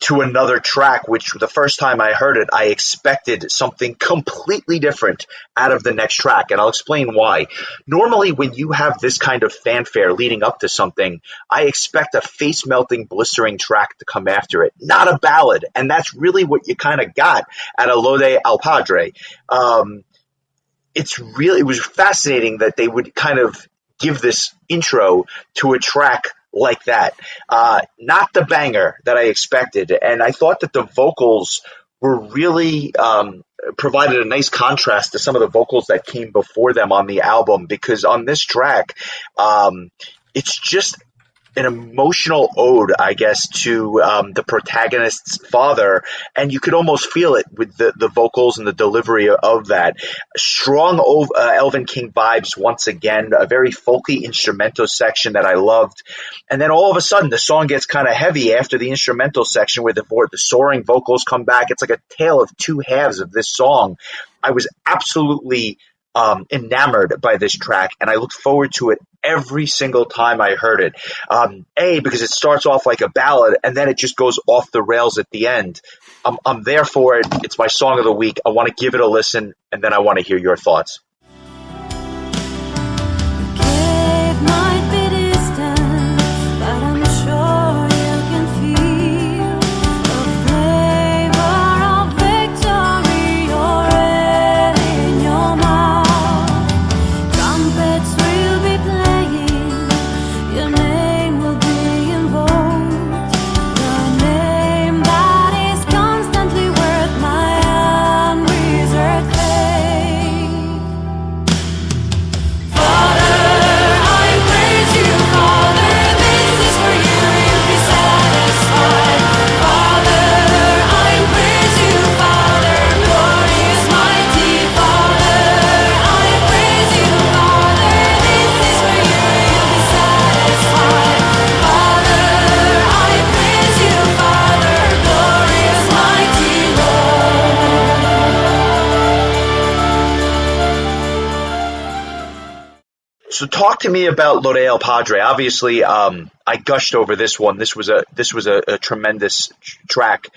Speaker 1: to another track, which the first time I heard it, I expected something completely different out of the next track, and I'll explain why. Normally, when you have this kind of fanfare leading up to something, I expect a face-melting, blistering track to come after it, not a ballad, and that's really what you kind of got at Lode al Padre. It was fascinating that they would kind of give this intro to a track like that. Not the banger that I expected. And I thought that the vocals were really provided a nice contrast to some of the vocals that came before them on the album, because on this track, it's just an emotional ode, I guess, to the protagonist's father, and you could almost feel it with the vocals and the delivery of that. Strong Elven King vibes once again, a very folky instrumental section that I loved, and then all of a sudden the song gets kind of heavy after the instrumental section where the soaring vocals come back. It's like a tale of two halves of this song. I was absolutely enamored by this track, and I looked forward to it every single time I heard it. Because it starts off like a ballad, and then it just goes off the rails at the end. I'm there for it. It's my song of the week. I want to give it a listen, and then I want to hear your thoughts. So talk to me about Lode al Padre. Obviously, I gushed over this one. This was a tremendous track.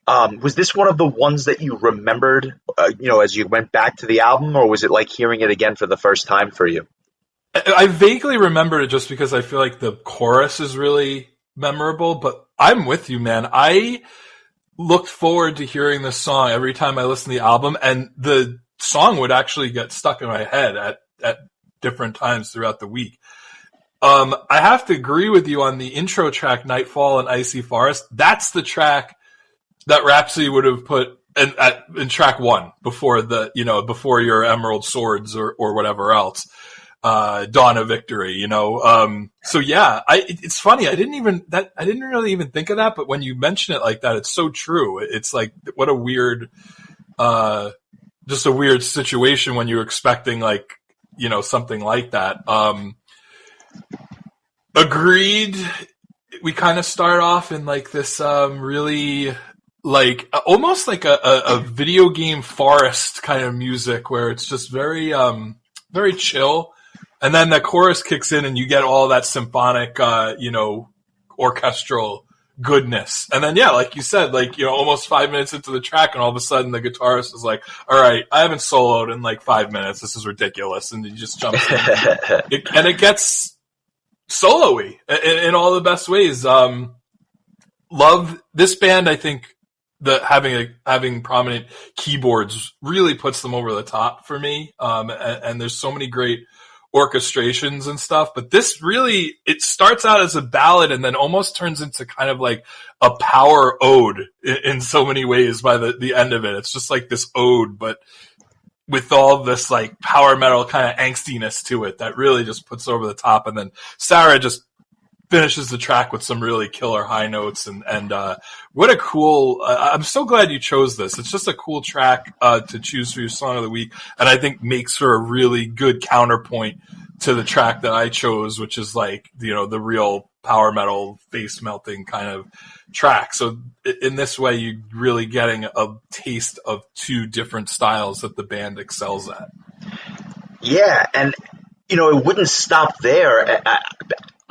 Speaker 1: Was this one of the ones that you remembered, as you went back to the album, or was it like hearing it again for the first time for you?
Speaker 2: I vaguely remember it just because I feel like the chorus is really memorable, but I'm with you, man. I looked forward to hearing this song every time I listened to the album, and the song would actually get stuck in my head at different times throughout the week. I have to agree with you on the intro track, Nightfall and Icy Forest. That's the track that Rhapsody would have put in track one before before your Emerald Swords or whatever else. Dawn of Victory, So yeah, it's funny. I didn't really even think of that, but when you mention it like that, it's so true. It's like, what a weird, just a weird situation when you're expecting something like that. Agreed. We kind of start off in like this, really almost like a video game forest kind of music where it's just very, very chill. And then the chorus kicks in and you get all that symphonic, orchestral goodness. And then, yeah, like you said, almost 5 minutes into the track and all of a sudden the guitarist is like, all right, I haven't soloed in 5 minutes. This is ridiculous. And he just jumps in. And it gets solo-y in all the best ways. Love this band. I think that having prominent keyboards really puts them over the top for me. And there's so many great orchestrations and stuff. But this really, it starts out as a ballad and then almost turns into kind of like a power ode in so many ways by the end of it. It's just like this ode, but with all this like power metal kind of angstiness to it that really just puts over the top. And then Sarah just finishes the track with some really killer high notes, and what a cool, I'm so glad you chose this. It's just a cool track to choose for your song of the week, and I think makes for a really good counterpoint to the track that I chose, which is like, you know, the real power metal face melting kind of track. So in this way, you're really getting a taste of two different styles that the band excels at.
Speaker 1: Yeah, and you know, it wouldn't stop there.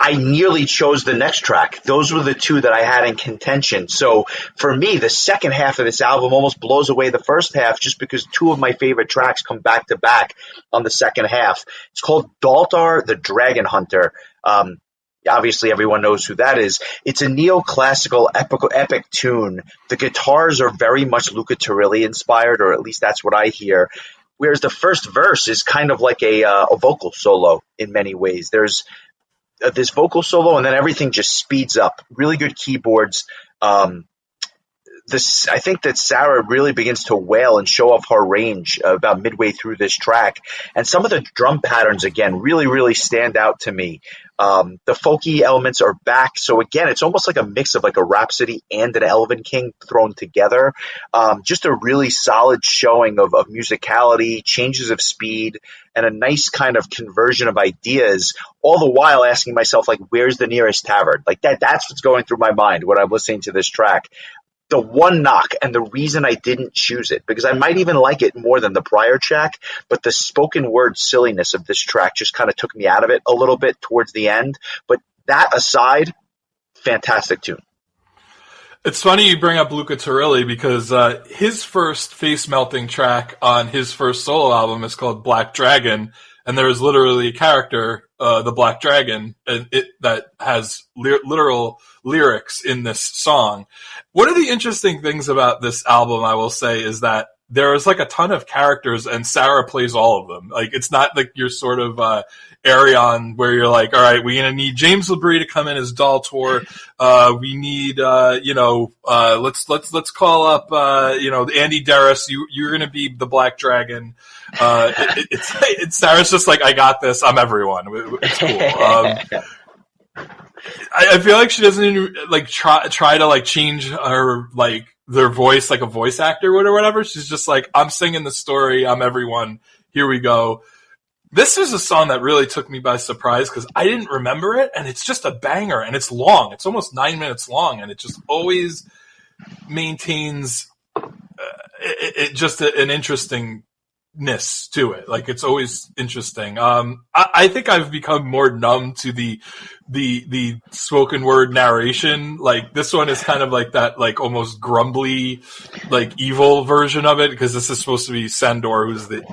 Speaker 1: I nearly chose the next track. Those were the two that I had in contention. So for me, the second half of this album almost blows away the first half just because two of my favorite tracks come back to back on the second half. It's called Daltar the Dragon Hunter. Obviously, everyone knows who that is. It's a neoclassical epic tune. The guitars are very much Luca Turilli inspired, or at least that's what I hear. Whereas the first verse is kind of like a vocal solo in many ways. There's this vocal solo, and then everything just speeds up. Really good keyboards. I think that Sarah really begins to wail and show off her range about midway through this track. And some of the drum patterns, again, really, really stand out to me. The folky elements are back. So again, it's almost like a mix of like a Rhapsody and an Elven King thrown together. Just a really solid showing of musicality, changes of speed, and a nice kind of conversion of ideas, all the while asking myself, like, where's the nearest tavern? Like that's what's going through my mind when I'm listening to this track. The one knock, and the reason I didn't choose it, because I might even like it more than the prior track, but the spoken word silliness of this track just kind of took me out of it a little bit towards the end. But that aside, fantastic tune.
Speaker 2: It's funny you bring up Luca Turilli because his first face-melting track on his first solo album is called Black Dragon, and there is literally a character, the Black Dragon, that has literal lyrics in this song. One of the interesting things about this album, I will say, is that there is like a ton of characters and Sarah plays all of them. Like, it's not like you're sort of Arion where you're like, all right, we're going to need James LaBrie to come in as Daltor. We need, let's call up, Andy Darris. You're going to be the Black Dragon. It's Sarah's just like, I got this. I'm everyone. It's cool. I feel like she doesn't even like try to like change her like their voice like a voice actor or whatever. She's just like, I'm singing the story. I'm everyone. Here we go. This is a song that really took me by surprise because I didn't remember it, and it's just a banger, and it's long. It's almost 9 minutes long, and it just always maintains it just an interestingness to it. Like, it's always interesting. I think I've become more numb to the spoken word narration. Like, this one is kind of like that, like almost grumbly, like evil version of it, because this is supposed to be Sandor, who's the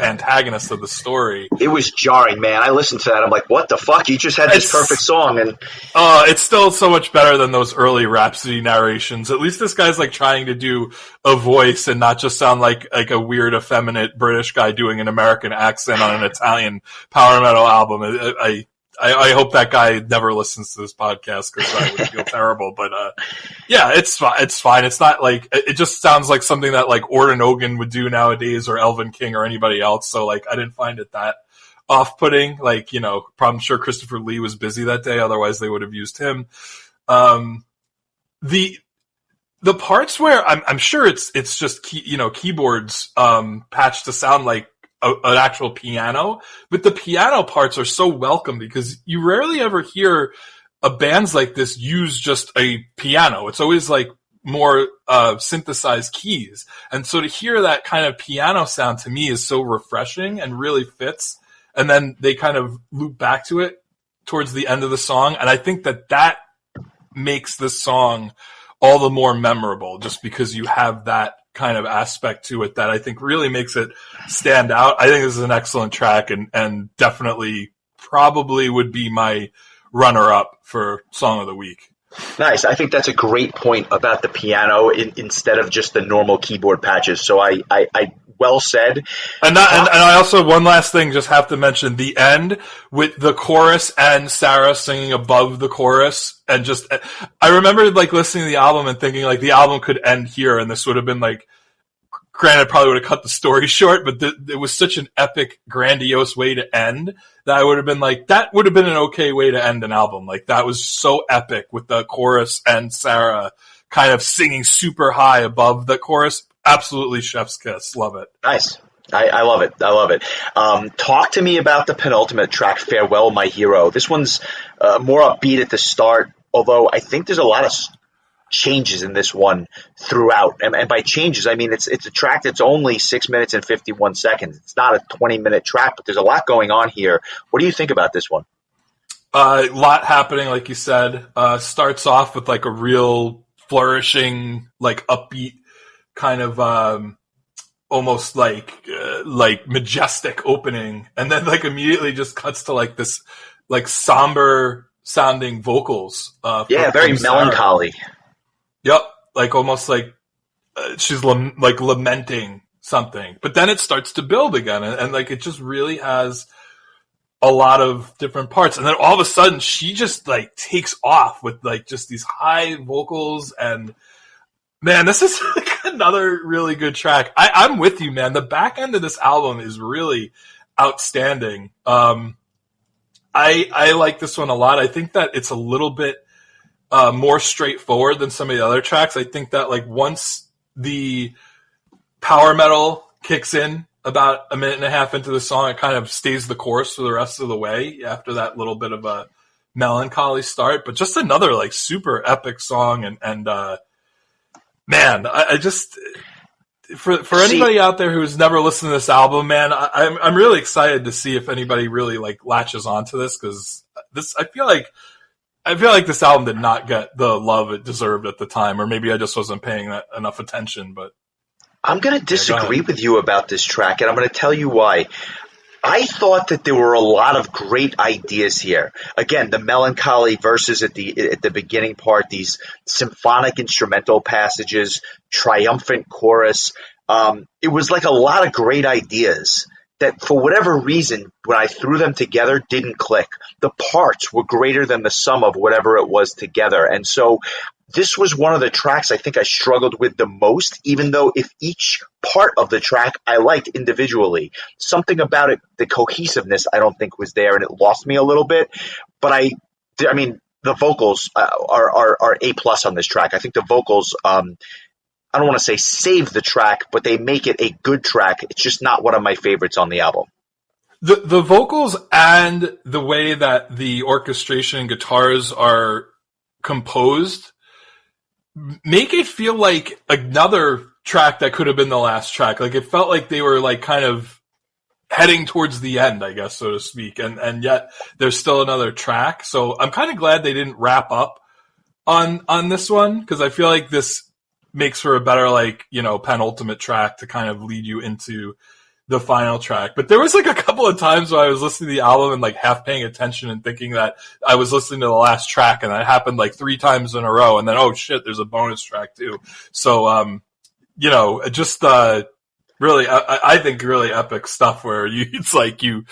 Speaker 2: antagonist of the story.
Speaker 1: It was jarring, man. I listened to that. I'm like, what the fuck? You just had this perfect song, and
Speaker 2: it's still so much better than those early Rhapsody narrations. At least this guy's like trying to do a voice and not just sound like a weird, effeminate British guy doing an American accent on an Italian power metal album. I hope that guy never listens to this podcast because I would feel terrible. But yeah, it's fine. It's fine. It's not like it just sounds like something that like Orton Ogan would do nowadays, or Elvin King, or anybody else. So like, I didn't find it that off-putting. Like, I'm sure Christopher Lee was busy that day, otherwise they would have used him. The parts where I'm sure it's just keyboards patched to sound like an actual piano, but the piano parts are so welcome because you rarely ever hear bands like this use just a piano. It's always like more synthesized keys. And so to hear that kind of piano sound to me is so refreshing and really fits. And then they kind of loop back to it towards the end of the song. And I think that makes this song all the more memorable just because you have that kind of aspect to it that I think really makes it stand out. I think this is an excellent track and definitely probably would be my runner-up for Song of the Week.
Speaker 1: Nice. I think that's a great point about the piano instead of just the normal keyboard patches. So I well said.
Speaker 2: And I also, one last thing, just have to mention the end with the chorus and Sarah singing above the chorus. And just, I remember like listening to the album and thinking like the album could end here and this would have been like, granted, probably would have cut the story short, but it was such an epic, grandiose way to end that I would have been like, that would have been an okay way to end an album. Like that was so epic with the chorus and Sarah kind of singing super high above the chorus. Absolutely chef's kiss. Love it.
Speaker 1: Nice. I love it. I love it. Talk to me about the penultimate track, Farewell, My Hero. This one's more upbeat at the start, although I think there's a lot of changes in this one throughout. And by changes, I mean it's a track that's only 6 minutes and 51 seconds. It's not a 20-minute track, but there's a lot going on here. What do you think about this one?
Speaker 2: A lot happening, like you said. Starts off with like a real flourishing, like upbeat kind of almost like majestic opening, and then like immediately just cuts to like this like somber sounding vocals.
Speaker 1: Very melancholy.
Speaker 2: Yep, like almost like she's like lamenting something, but then it starts to build again, and like it just really has a lot of different parts, and then all of a sudden she just like takes off with like just these high vocals, and man, this is like another really good track. I'm with you, man. The back end of this album is really outstanding. I like this one a lot. I think that it's a little bit more straightforward than some of the other tracks. I think that like once the power metal kicks in about a minute and a half into the song, it kind of stays the course for the rest of the way after that little bit of a melancholy start. But just another like super epic song, and man, I just for anybody out there who's never listened to this album, man, I'm really excited to see if anybody really like latches onto this, because I feel like this album did not get the love it deserved at the time, or maybe I just wasn't paying enough attention. But
Speaker 1: I'm going to disagree with you about this track, and I'm going to tell you why. I thought that there were a lot of great ideas here. Again, the melancholy verses at the beginning part, these symphonic instrumental passages, triumphant chorus. It was like a lot of great ideas that for whatever reason, when I threw them together, didn't click. The parts were greater than the sum of whatever it was together. And so this was one of the tracks I think I struggled with the most, even though if each part of the track I liked individually. Something about it, the cohesiveness, I don't think was there, and it lost me a little bit. But I mean, the vocals are A+ on this track. I think the vocals, I don't want to say save the track, but they make it a good track. It's just not one of my favorites on the album.
Speaker 2: The vocals and the way that the orchestration and guitars are composed make it feel like another track that could have been the last track. Like it felt like they were like kind of heading towards the end, I guess, so to speak. And yet there's still another track. So I'm kind of glad they didn't wrap up on this one, because I feel like this makes for a better, like, you know, penultimate track to kind of lead you into the final track. But there was like a couple of times where I was listening to the album and like half paying attention and thinking that I was listening to the last track, and that happened like 3 times in a row. And then, oh shit, there's a bonus track too. So, you know, just, really, I think really epic stuff where it's like you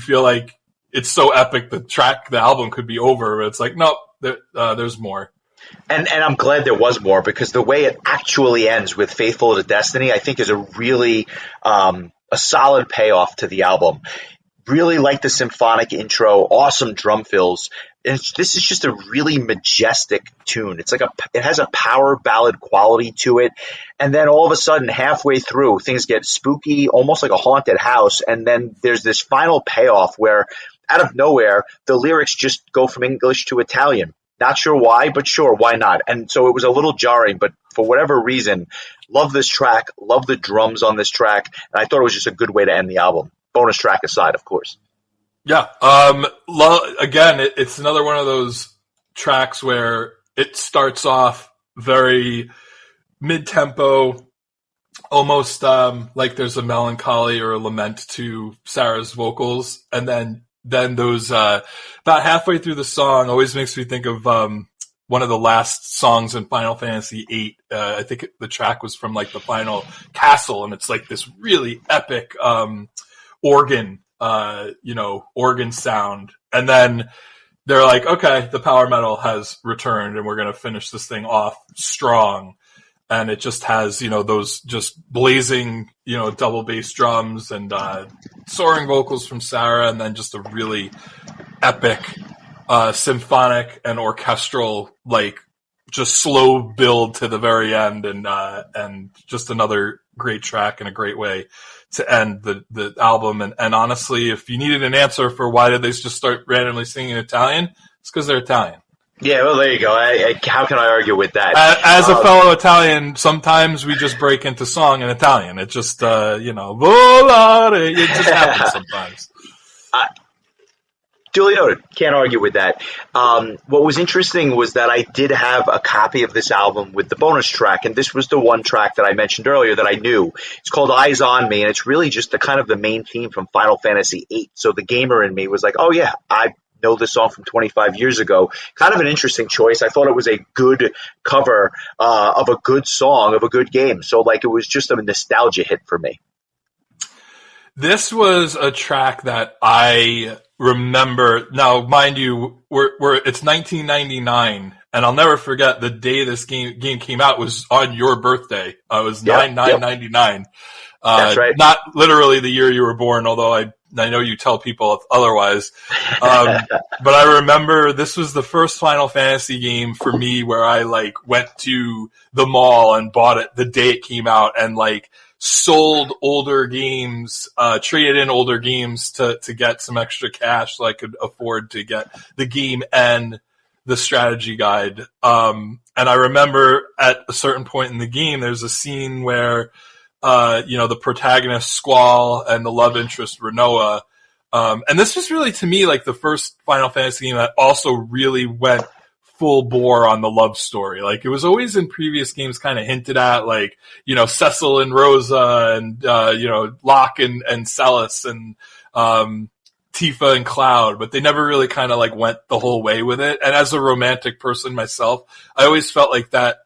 Speaker 2: feel like it's so epic the album could be over, but it's like, nope, there's more.
Speaker 1: And I'm glad there was more, because the way it actually ends with Faithful to Destiny, I think is a really a solid payoff to the album. Really like the symphonic intro, awesome drum fills. And this is just a really majestic tune. It's like it has a power ballad quality to it. And then all of a sudden, halfway through, things get spooky, almost like a haunted house. And then there's this final payoff where, out of nowhere, the lyrics just go from English to Italian. Not sure why, but sure, why not? And so it was a little jarring, but for whatever reason, love this track, love the drums on this track, and I thought it was just a good way to end the album. Bonus track aside, of course.
Speaker 2: Yeah. Again, it's another one of those tracks where it starts off very mid-tempo, almost like there's a melancholy or a lament to Sarah's vocals, and then those about halfway through the song always makes me think of one of the last songs in Final Fantasy VIII. I think the track was from like the final castle, and it's like this really epic organ, organ sound. And then they're like, okay, the power metal has returned, and we're going to finish this thing off strong. And it just has, those just blazing, double bass drums and soaring vocals from Sarah, and then just a really epic symphonic and orchestral, like just slow build to the very end, and just another great track and a great way to end the album. And honestly, if you needed an answer for why did they just start randomly singing in Italian, it's because they're Italian.
Speaker 1: Yeah, well, there you go. How can I argue with that?
Speaker 2: As a fellow Italian, sometimes we just break into song in Italian. It just, volare. It just happens sometimes.
Speaker 1: Duly noted. Can't argue with that. What was interesting was that I did have a copy of this album with the bonus track, and this was the one track that I mentioned earlier that I knew. It's called Eyes on Me, and it's really just the main theme from Final Fantasy VIII. So the gamer in me was like, oh yeah, I know this song from 25 years ago. Kind of an interesting choice. I thought it was a good cover of a good song of a good game. So like it was just a nostalgia hit for me.
Speaker 2: This was a track that I remember. Now, mind you, it's 1999, and I'll never forget the day this game came out was on your birthday. It was 9/9/99.
Speaker 1: That's right.
Speaker 2: Not literally the year you were born, although I know you tell people otherwise. But I remember this was the first Final Fantasy game for me where I like went to the mall and bought it the day it came out, and like sold older games, traded in older games to get some extra cash so I could afford to get the game and the strategy guide. And I remember at a certain point in the game, there's a scene where the protagonist Squall and the love interest Renoa. And this was really, to me, like the first Final Fantasy game that also really went full bore on the love story. Like it was always in previous games kind of hinted at, like, Cecil and Rosa and, Locke and Celis and, Tifa and Cloud, but they never really kind of like went the whole way with it. And as a romantic person myself, I always felt like that,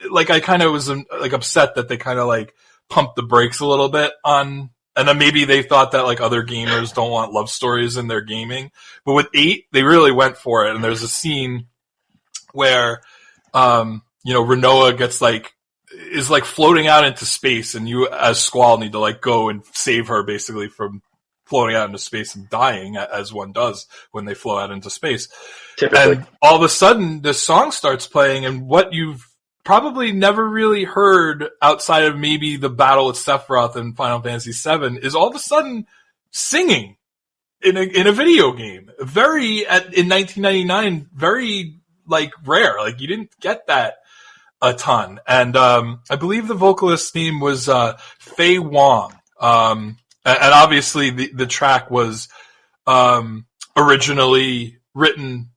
Speaker 2: like I kind of was like upset that they kind of like pumped the brakes a little bit on, and then maybe they thought that like other gamers don't want love stories in their gaming. But with 8, they really went for it. And there's a scene where, Renoa is floating out into space, and you as Squall need to like go and save her basically from floating out into space and dying, as one does when they flow out into space.
Speaker 1: Typically.
Speaker 2: And all of a sudden this song starts playing, and what you've probably never really heard outside of maybe the battle with Sephiroth in Final Fantasy VII is all of a sudden singing in a video game. In 1999, very like rare. Like you didn't get that a ton. And I believe the vocalist's name was Fei Wong. And obviously the track was originally written,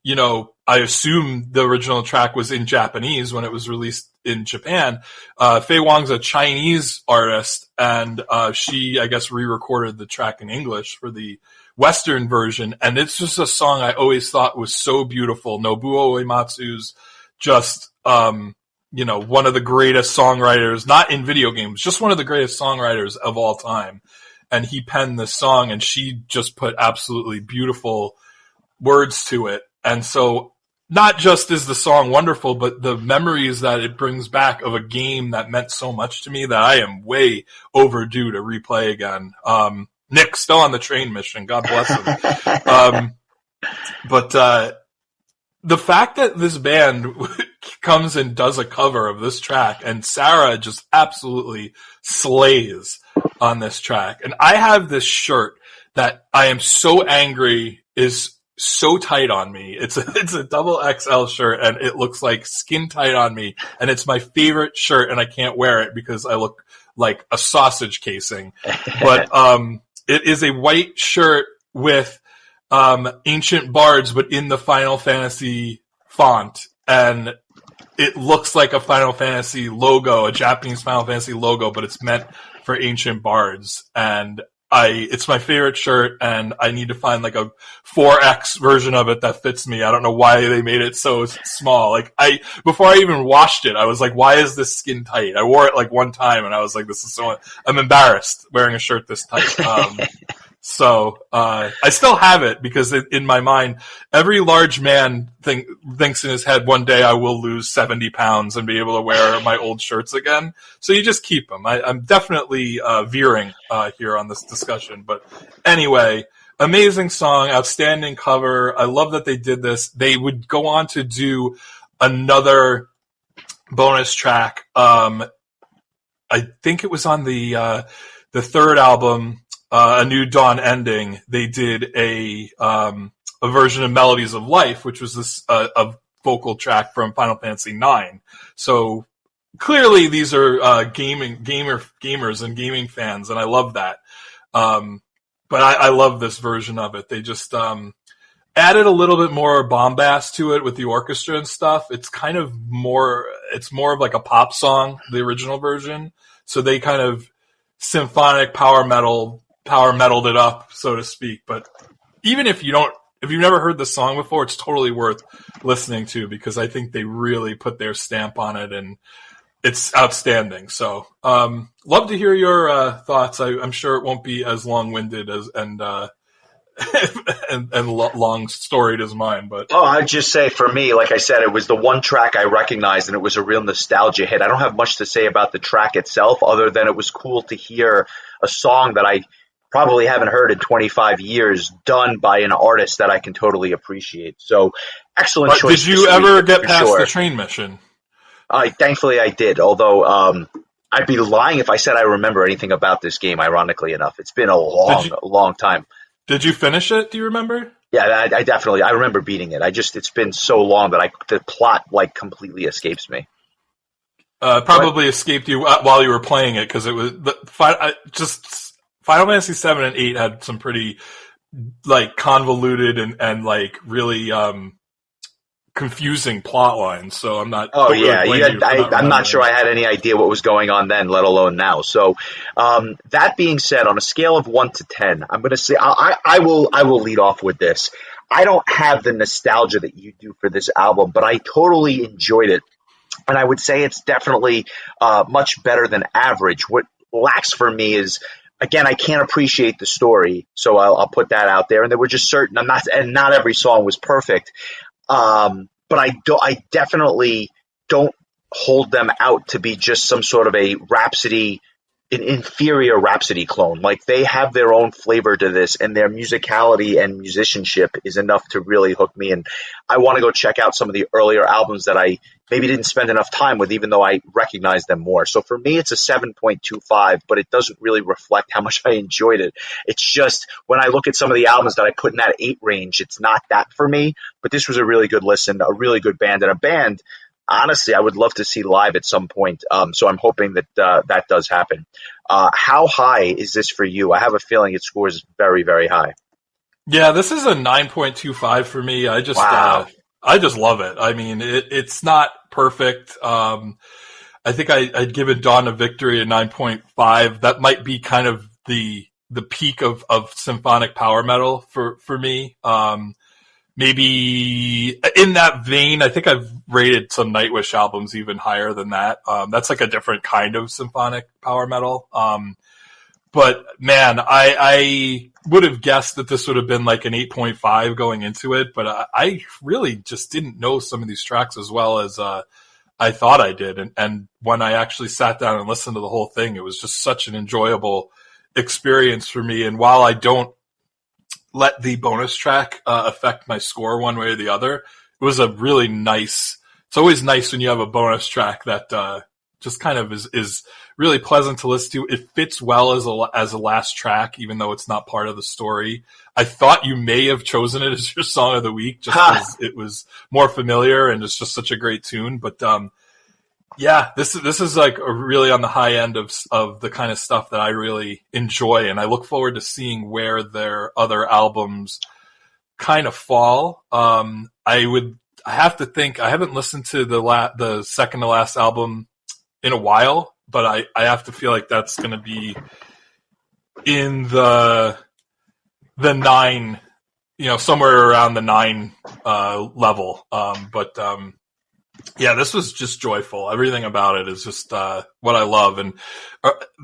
Speaker 2: I assume the original track was in Japanese when it was released in Japan. Fei Wong's a Chinese artist, and she, I guess, re-recorded the track in English for the Western version. And it's just a song I always thought was so beautiful. Nobuo Uematsu's just, one of the greatest songwriters, not in video games, just one of the greatest songwriters of all time. And he penned this song, and she just put absolutely beautiful words to it. And so not just is the song wonderful, but the memories that it brings back of a game that meant so much to me that I am way overdue to replay again. Nick, still on the train mission. God bless him. But the fact that this band comes and does a cover of this track, and Sarah just absolutely slays on this track. And I have this shirt that I am so angry is so tight on me. It's a double XL shirt, and it looks like skin tight on me, and it's my favorite shirt, and I can't wear it because I look like a sausage casing. But it is a white shirt with Ancient Bards, but in the Final Fantasy font, and it looks like a Final Fantasy logo, a Japanese Final Fantasy logo, but it's meant for Ancient Bards. And it's my favorite shirt, and I need to find like a 4X version of it that fits me. I don't know why they made it so small. Like before I even washed it, I was like, why is this skin tight? I wore it like one time and I was like, I'm embarrassed wearing a shirt this tight. So I still have it because in my mind, every large man thinks in his head, one day I will lose 70 pounds and be able to wear my old shirts again. So you just keep them. I'm definitely veering here on this discussion. But anyway, amazing song, outstanding cover. I love that they did this. They would go on to do another bonus track. I think it was on the third album, A New Dawn Ending. They did a version of Melodies of Life, which was this a vocal track from Final Fantasy IX. So clearly these are gamers and gaming fans, and I love that. But I love this version of it. They just added a little bit more bombast to it with the orchestra and stuff. It's more of like a pop song, the original version. So they kind of symphonic power metaled it up, so to speak. But even if you've never heard the song before, it's totally worth listening to because I think they really put their stamp on it, and it's outstanding. So, love to hear your thoughts. I'm sure it won't be as long-winded and long storied as mine, but
Speaker 1: I'd just say for me, like I said, it was the one track I recognized, and it was a real nostalgia hit. I don't have much to say about the track itself, other than it was cool to hear a song that I probably haven't heard in 25 years done by an artist that I can totally appreciate. So, excellent choice.
Speaker 2: Did you ever get past the train mission?
Speaker 1: Thankfully, I did. Although I'd be lying if I said I remember anything about this game. Ironically enough, it's been a long time.
Speaker 2: Did you finish it? Do you remember?
Speaker 1: Yeah, I definitely. I remember beating it. It's been so long that the plot like completely escapes me.
Speaker 2: Probably escaped you while you were playing it because it was just Final Fantasy 7 and 8 had some pretty like convoluted and like really confusing plot lines. So I'm not.
Speaker 1: Oh yeah, I'm not sure I had any idea what was going on then, let alone now. So that being said, on a scale of 1 to 10, I'm going to say I will lead off with this. I don't have the nostalgia that you do for this album, but I totally enjoyed it. And I would say it's definitely much better than average. What lacks for me is, again, I can't appreciate the story, so I'll put that out there. And there were just certain, not every song was perfect, but I definitely don't hold them out to be just some sort of a Rhapsody, an inferior Rhapsody clone. Like, they have their own flavor to this, and their musicality and musicianship is enough to really hook me. And I want to go check out some of the earlier albums that I maybe didn't spend enough time with, even though I recognize them more. So for me, it's a 7.25, but it doesn't really reflect how much I enjoyed it. It's just, when I look at some of the albums that I put in that 8 range, it's not that for me. But this was a really good listen, a really good band, and a band, honestly, I would love to see live at some point. So I'm hoping that that does happen. How high is this for you? I have a feeling it scores very, very high.
Speaker 2: Yeah, this is a 9.25 for me. I just love it. I mean, it's not perfect. I think I'd give it Dawn of Victory a 9.5. That might be kind of the peak of symphonic power metal for me. Maybe in that vein, I think I've rated some Nightwish albums even higher than that. That's like a different kind of symphonic power metal. But man, I would have guessed that this would have been like an 8.5 going into it, but I really just didn't know some of these tracks as well as I thought I did. And when I actually sat down and listened to the whole thing, it was just such an enjoyable experience for me. And while I don't let the bonus track affect my score one way or the other, it was a really nice, it's always nice when you have a bonus track that just kind of is really pleasant to listen to. It fits well as a last track, even though it's not part of the story. I thought you may have chosen it as your song of the week just because it was more familiar and it's just such a great tune. But yeah, this is like really on the high end of the kind of stuff that I really enjoy, and I look forward to seeing where their other albums kind of fall. I have to think, I haven't listened to the second to last album in a while, but I have to feel like that's going to be in the 9, somewhere around the 9 level. Yeah, this was just joyful. Everything about it is just what I love. And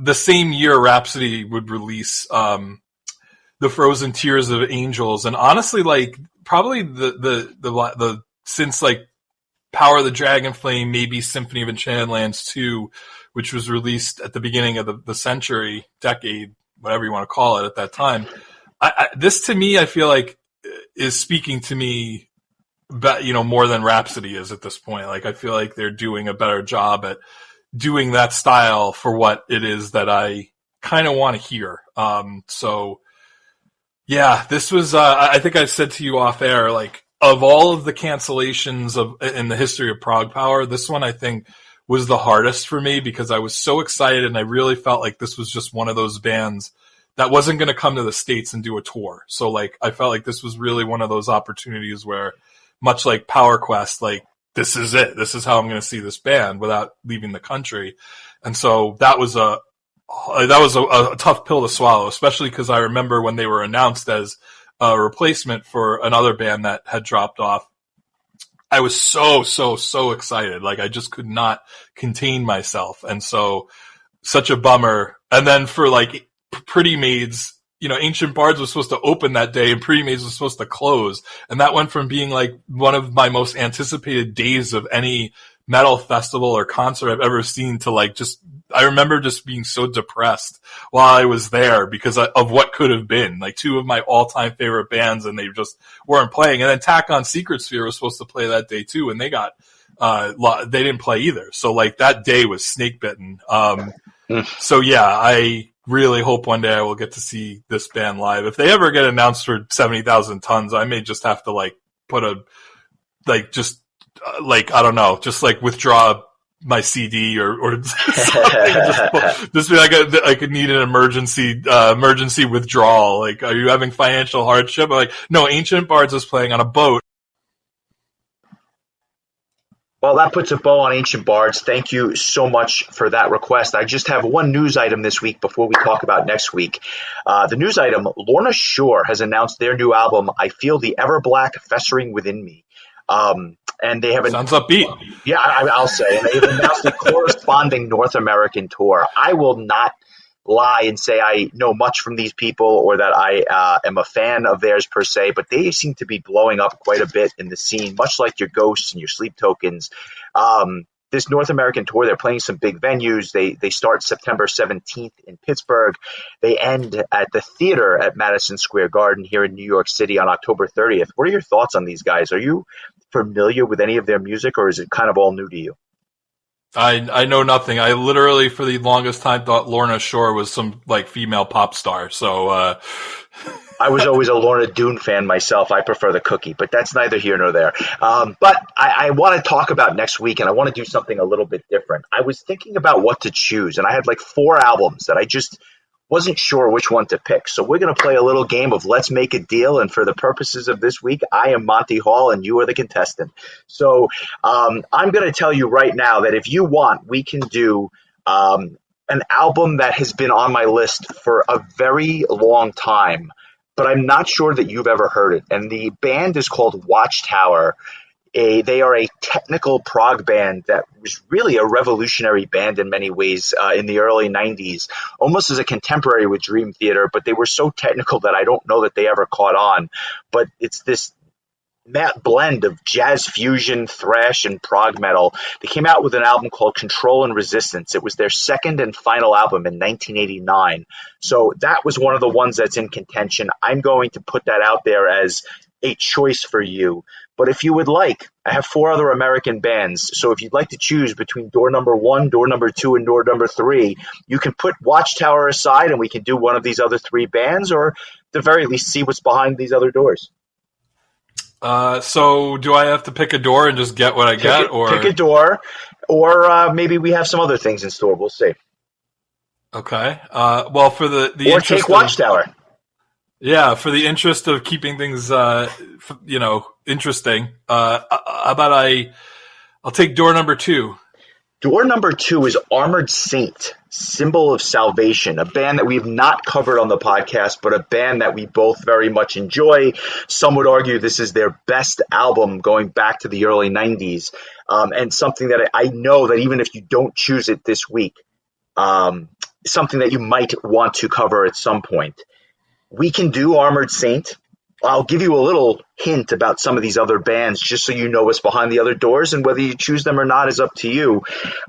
Speaker 2: the same year, Rhapsody would release the Frozen Tears of Angels, and honestly, like probably the since like Power of the Dragonflame, maybe Symphony of Enchanted Lands 2, which was released at the beginning of the century, decade, whatever you want to call it at that time. This to me, I feel like is speaking to me, more than Rhapsody is at this point. Like I feel like they're doing a better job at doing that style for what it is that I kind of want to hear. So yeah, this was, I think I said to you off air, like of all of the cancellations in the history of Prog Power, this one I think was the hardest for me because I was so excited and I really felt like this was just one of those bands that wasn't going to come to the States and do a tour. So like, I felt like this was really one of those opportunities where, much like Power Quest, like this is it. This is how I'm going to see this band without leaving the country. And so that was a tough pill to swallow, especially because I remember when they were announced as a replacement for another band that had dropped off. I was so excited. Like I just could not contain myself. And so such a bummer. And then for like Pretty Maids, Ancient Bards was supposed to open that day and Pretty Maids was supposed to close. And that went from being like one of my most anticipated days of any metal festival or concert I've ever seen to like I remember just being so depressed while I was there because of what could have been like two of my all-time favorite bands and they just weren't playing. And then Tack On Secret Sphere was supposed to play that day too. And they didn't play either. So like that day was snake bitten. So yeah, I really hope one day I will get to see this band live. If they ever get announced for 70,000 tons, I may just have to like put I don't know, just like withdraw my CD or something. Just be like, I could need an emergency withdrawal. Like, are you having financial hardship? I'm like, no, Ancient Bards is playing on a boat.
Speaker 1: Well, that puts a bow on Ancient Bards. Thank you so much for that request. I just have one news item this week before we talk about next week. The news item, Lorna Shore has announced their new album, I Feel the Everblack Festering Within Me. And they have
Speaker 2: sounds upbeat.
Speaker 1: Yeah, I'll say. And they've announced a corresponding North American tour. I will not lie and say I know much from these people or that I am a fan of theirs per se, but they seem to be blowing up quite a bit in the scene, much like your Ghosts and your Sleep Tokens. This North American tour, they're playing some big venues. They start September 17th in Pittsburgh. They end at the theater at Madison Square Garden here in New York City on October 30th. What are your thoughts on these guys? Are you familiar with any of their music, or is it kind of all new to you?
Speaker 2: I know nothing. I literally, for the longest time, thought Lorna Shore was some like female pop star. So
Speaker 1: I was always a Lorna Doone fan myself. I prefer the Cookie, but that's neither here nor there. But I want to talk about next week, and I want to do something a little bit different. I was thinking about what to choose, and I had like 4 albums that I just wasn't sure which one to pick. So we're going to play a little game of Let's Make a Deal. And for the purposes of this week, I am Monty Hall and you are the contestant. So I'm going to tell you right now that if you want, we can do an album that has been on my list for a very long time, but I'm not sure that you've ever heard it. And the band is called Watchtower. They are a technical prog band that was really a revolutionary band in many ways in the early 90s, almost as a contemporary with Dream Theater, but they were so technical that I don't know that they ever caught on. But it's this blend of jazz fusion, thrash, and prog metal. They came out with an album called Control and Resistance. It was their second and final album in 1989. So that was one of the ones that's in contention. I'm going to put that out there as a choice for you. But if you would like, I have 4 other American bands. So if you'd like to choose between door number 1, door number 2, and door number 3, you can put Watchtower aside and we can do one of these other 3 bands, or at the very least see what's behind these other doors.
Speaker 2: So do I have to pick a door and just get what I get?
Speaker 1: Pick a door, or maybe we have some other things in store. We'll see.
Speaker 2: Okay. Well, for the
Speaker 1: or take Watchtower.
Speaker 2: Yeah, for the interest of keeping things, interesting. How about I'll take door number 2.
Speaker 1: Door number 2 is Armored Saint, Symbol of Salvation, a band that we've not covered on the podcast, but a band that we both very much enjoy. Some would argue this is their best album going back to the early 90s, and something that I know that even if you don't choose it this week, something that you might want to cover at some point. We can do Armored Saint. I'll give you a little hint about some of these other bands just so you know what's behind the other doors, and whether you choose them or not is up to you.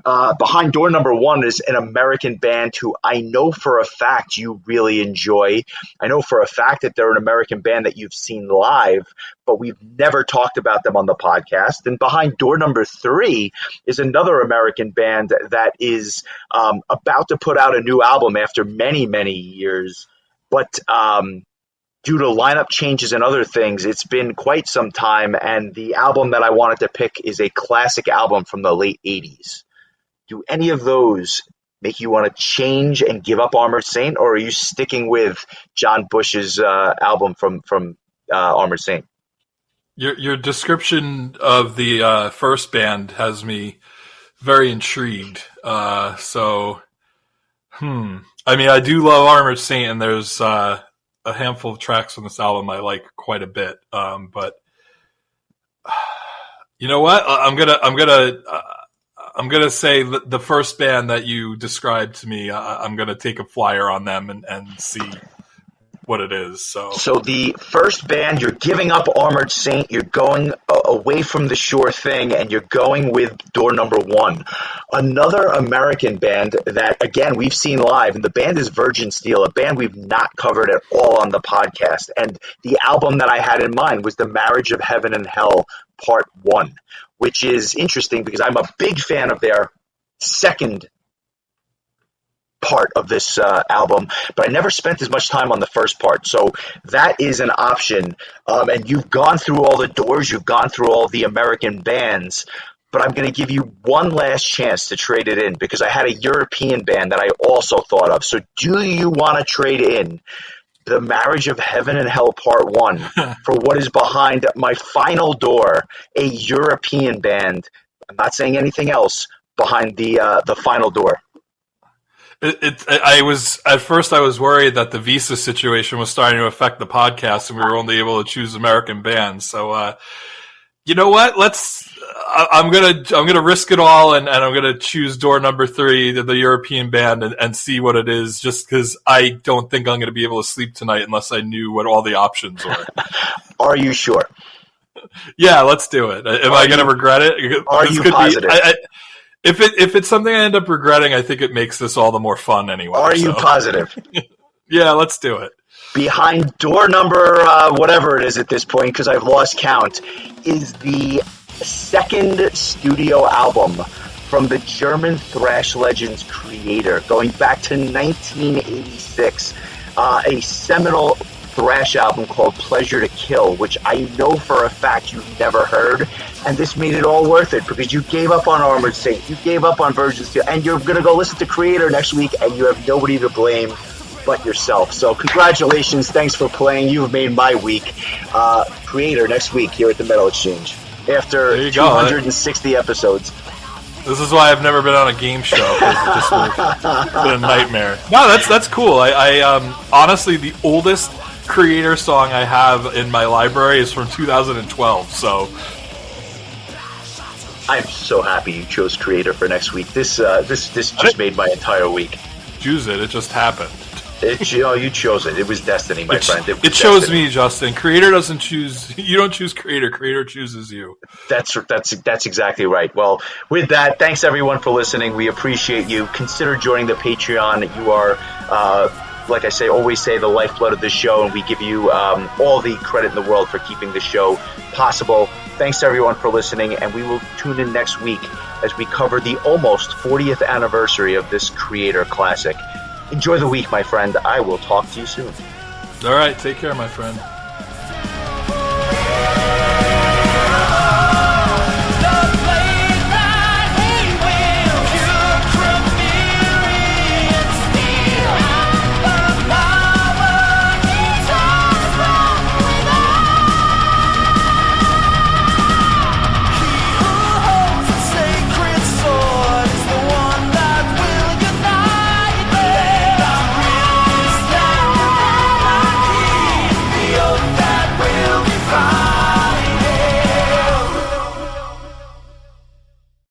Speaker 1: Behind door number 1 is an American band who I know for a fact you really enjoy. I know for a fact that they're an American band that you've seen live, but we've never talked about them on the podcast. And behind door number 3 is another American band that is about to put out a new album after many, many years, but due to lineup changes and other things, it's been quite some time, and the album that I wanted to pick is a classic album from the late 80s. Do any of those make you want to change and give up Armored Saint, or are you sticking with John Bush's album from Armored Saint?
Speaker 2: Your description of the first band has me very intrigued. I mean, I do love Armored Saint, and there's a handful of tracks on this album I like quite a bit. But you know what? I'm gonna say the first band that you described to me. I'm gonna take a flyer on them and see what it is. So the first band, you're giving up Armored Saint, you're going away from the sure thing, and you're going with door number 1. Another American band that, again, we've seen live, and the band is Virgin Steel, a band we've not covered at all on the podcast. And the album that I had in mind was The Marriage of Heaven and Hell Part 1, which is interesting because I'm a big fan of their second part of this album, but I never spent as much time on the first part. So that is an option. And you've gone through all the doors, you've gone through all the American bands, but I'm going to give you one last chance to trade it in because I had a European band that I also thought of. So do you want to trade in The Marriage of Heaven and Hell Part 1 for what is behind my final door, a European band? I'm not saying anything else behind the final door. I was worried that the visa situation was starting to affect the podcast, and we were only able to choose American bands. So, you know what? I'm gonna risk it all, and I'm gonna choose door number 3, the European band, and see what it is. Just because I don't think I'm gonna be able to sleep tonight unless I knew what all the options were.
Speaker 1: Are you sure?
Speaker 2: Yeah, let's do it. Am I gonna regret it?
Speaker 1: Are you positive?
Speaker 2: If it's something I end up regretting, I think it makes this all the more fun anyway.
Speaker 1: Are you positive?
Speaker 2: Yeah, let's do it.
Speaker 1: Behind door number, whatever it is at this point, because I've lost count, is the second studio album from the German thrash legends Creator, going back to 1986. A seminal thrash album called Pleasure to Kill, which I know for a fact you've never heard, and this made it all worth it because you gave up on Armored Saint, you gave up on Virgin Steel, and you're going to go listen to Creator next week, and you have nobody to blame but yourself. So congratulations, thanks for playing, you've made my week. Creator next week here at the Metal Exchange after 260 episodes.
Speaker 2: This is why I've never been on a game show, because it just would have been a nightmare. No, that's cool. I honestly, the oldest Creator song I have in my library is from 2012, so
Speaker 1: I'm so happy you chose Creator for next week. This just made my entire week.
Speaker 2: Choose it. It just happened.
Speaker 1: You chose it. It was destiny, my friend.
Speaker 2: It chose me, Justin. Creator doesn't choose. You don't choose Creator. Creator chooses you.
Speaker 1: That's exactly right. Well, with that, thanks everyone for listening. We appreciate you. Consider joining the Patreon. You are, like I say, always say, the lifeblood of this show, and we give you all the credit in the world for keeping the show possible. Thanks everyone for listening, and we will tune in next week as we cover the almost 40th anniversary of this Creator classic. Enjoy the week, my friend. I will talk to you soon.
Speaker 2: All right. Take care, my friend.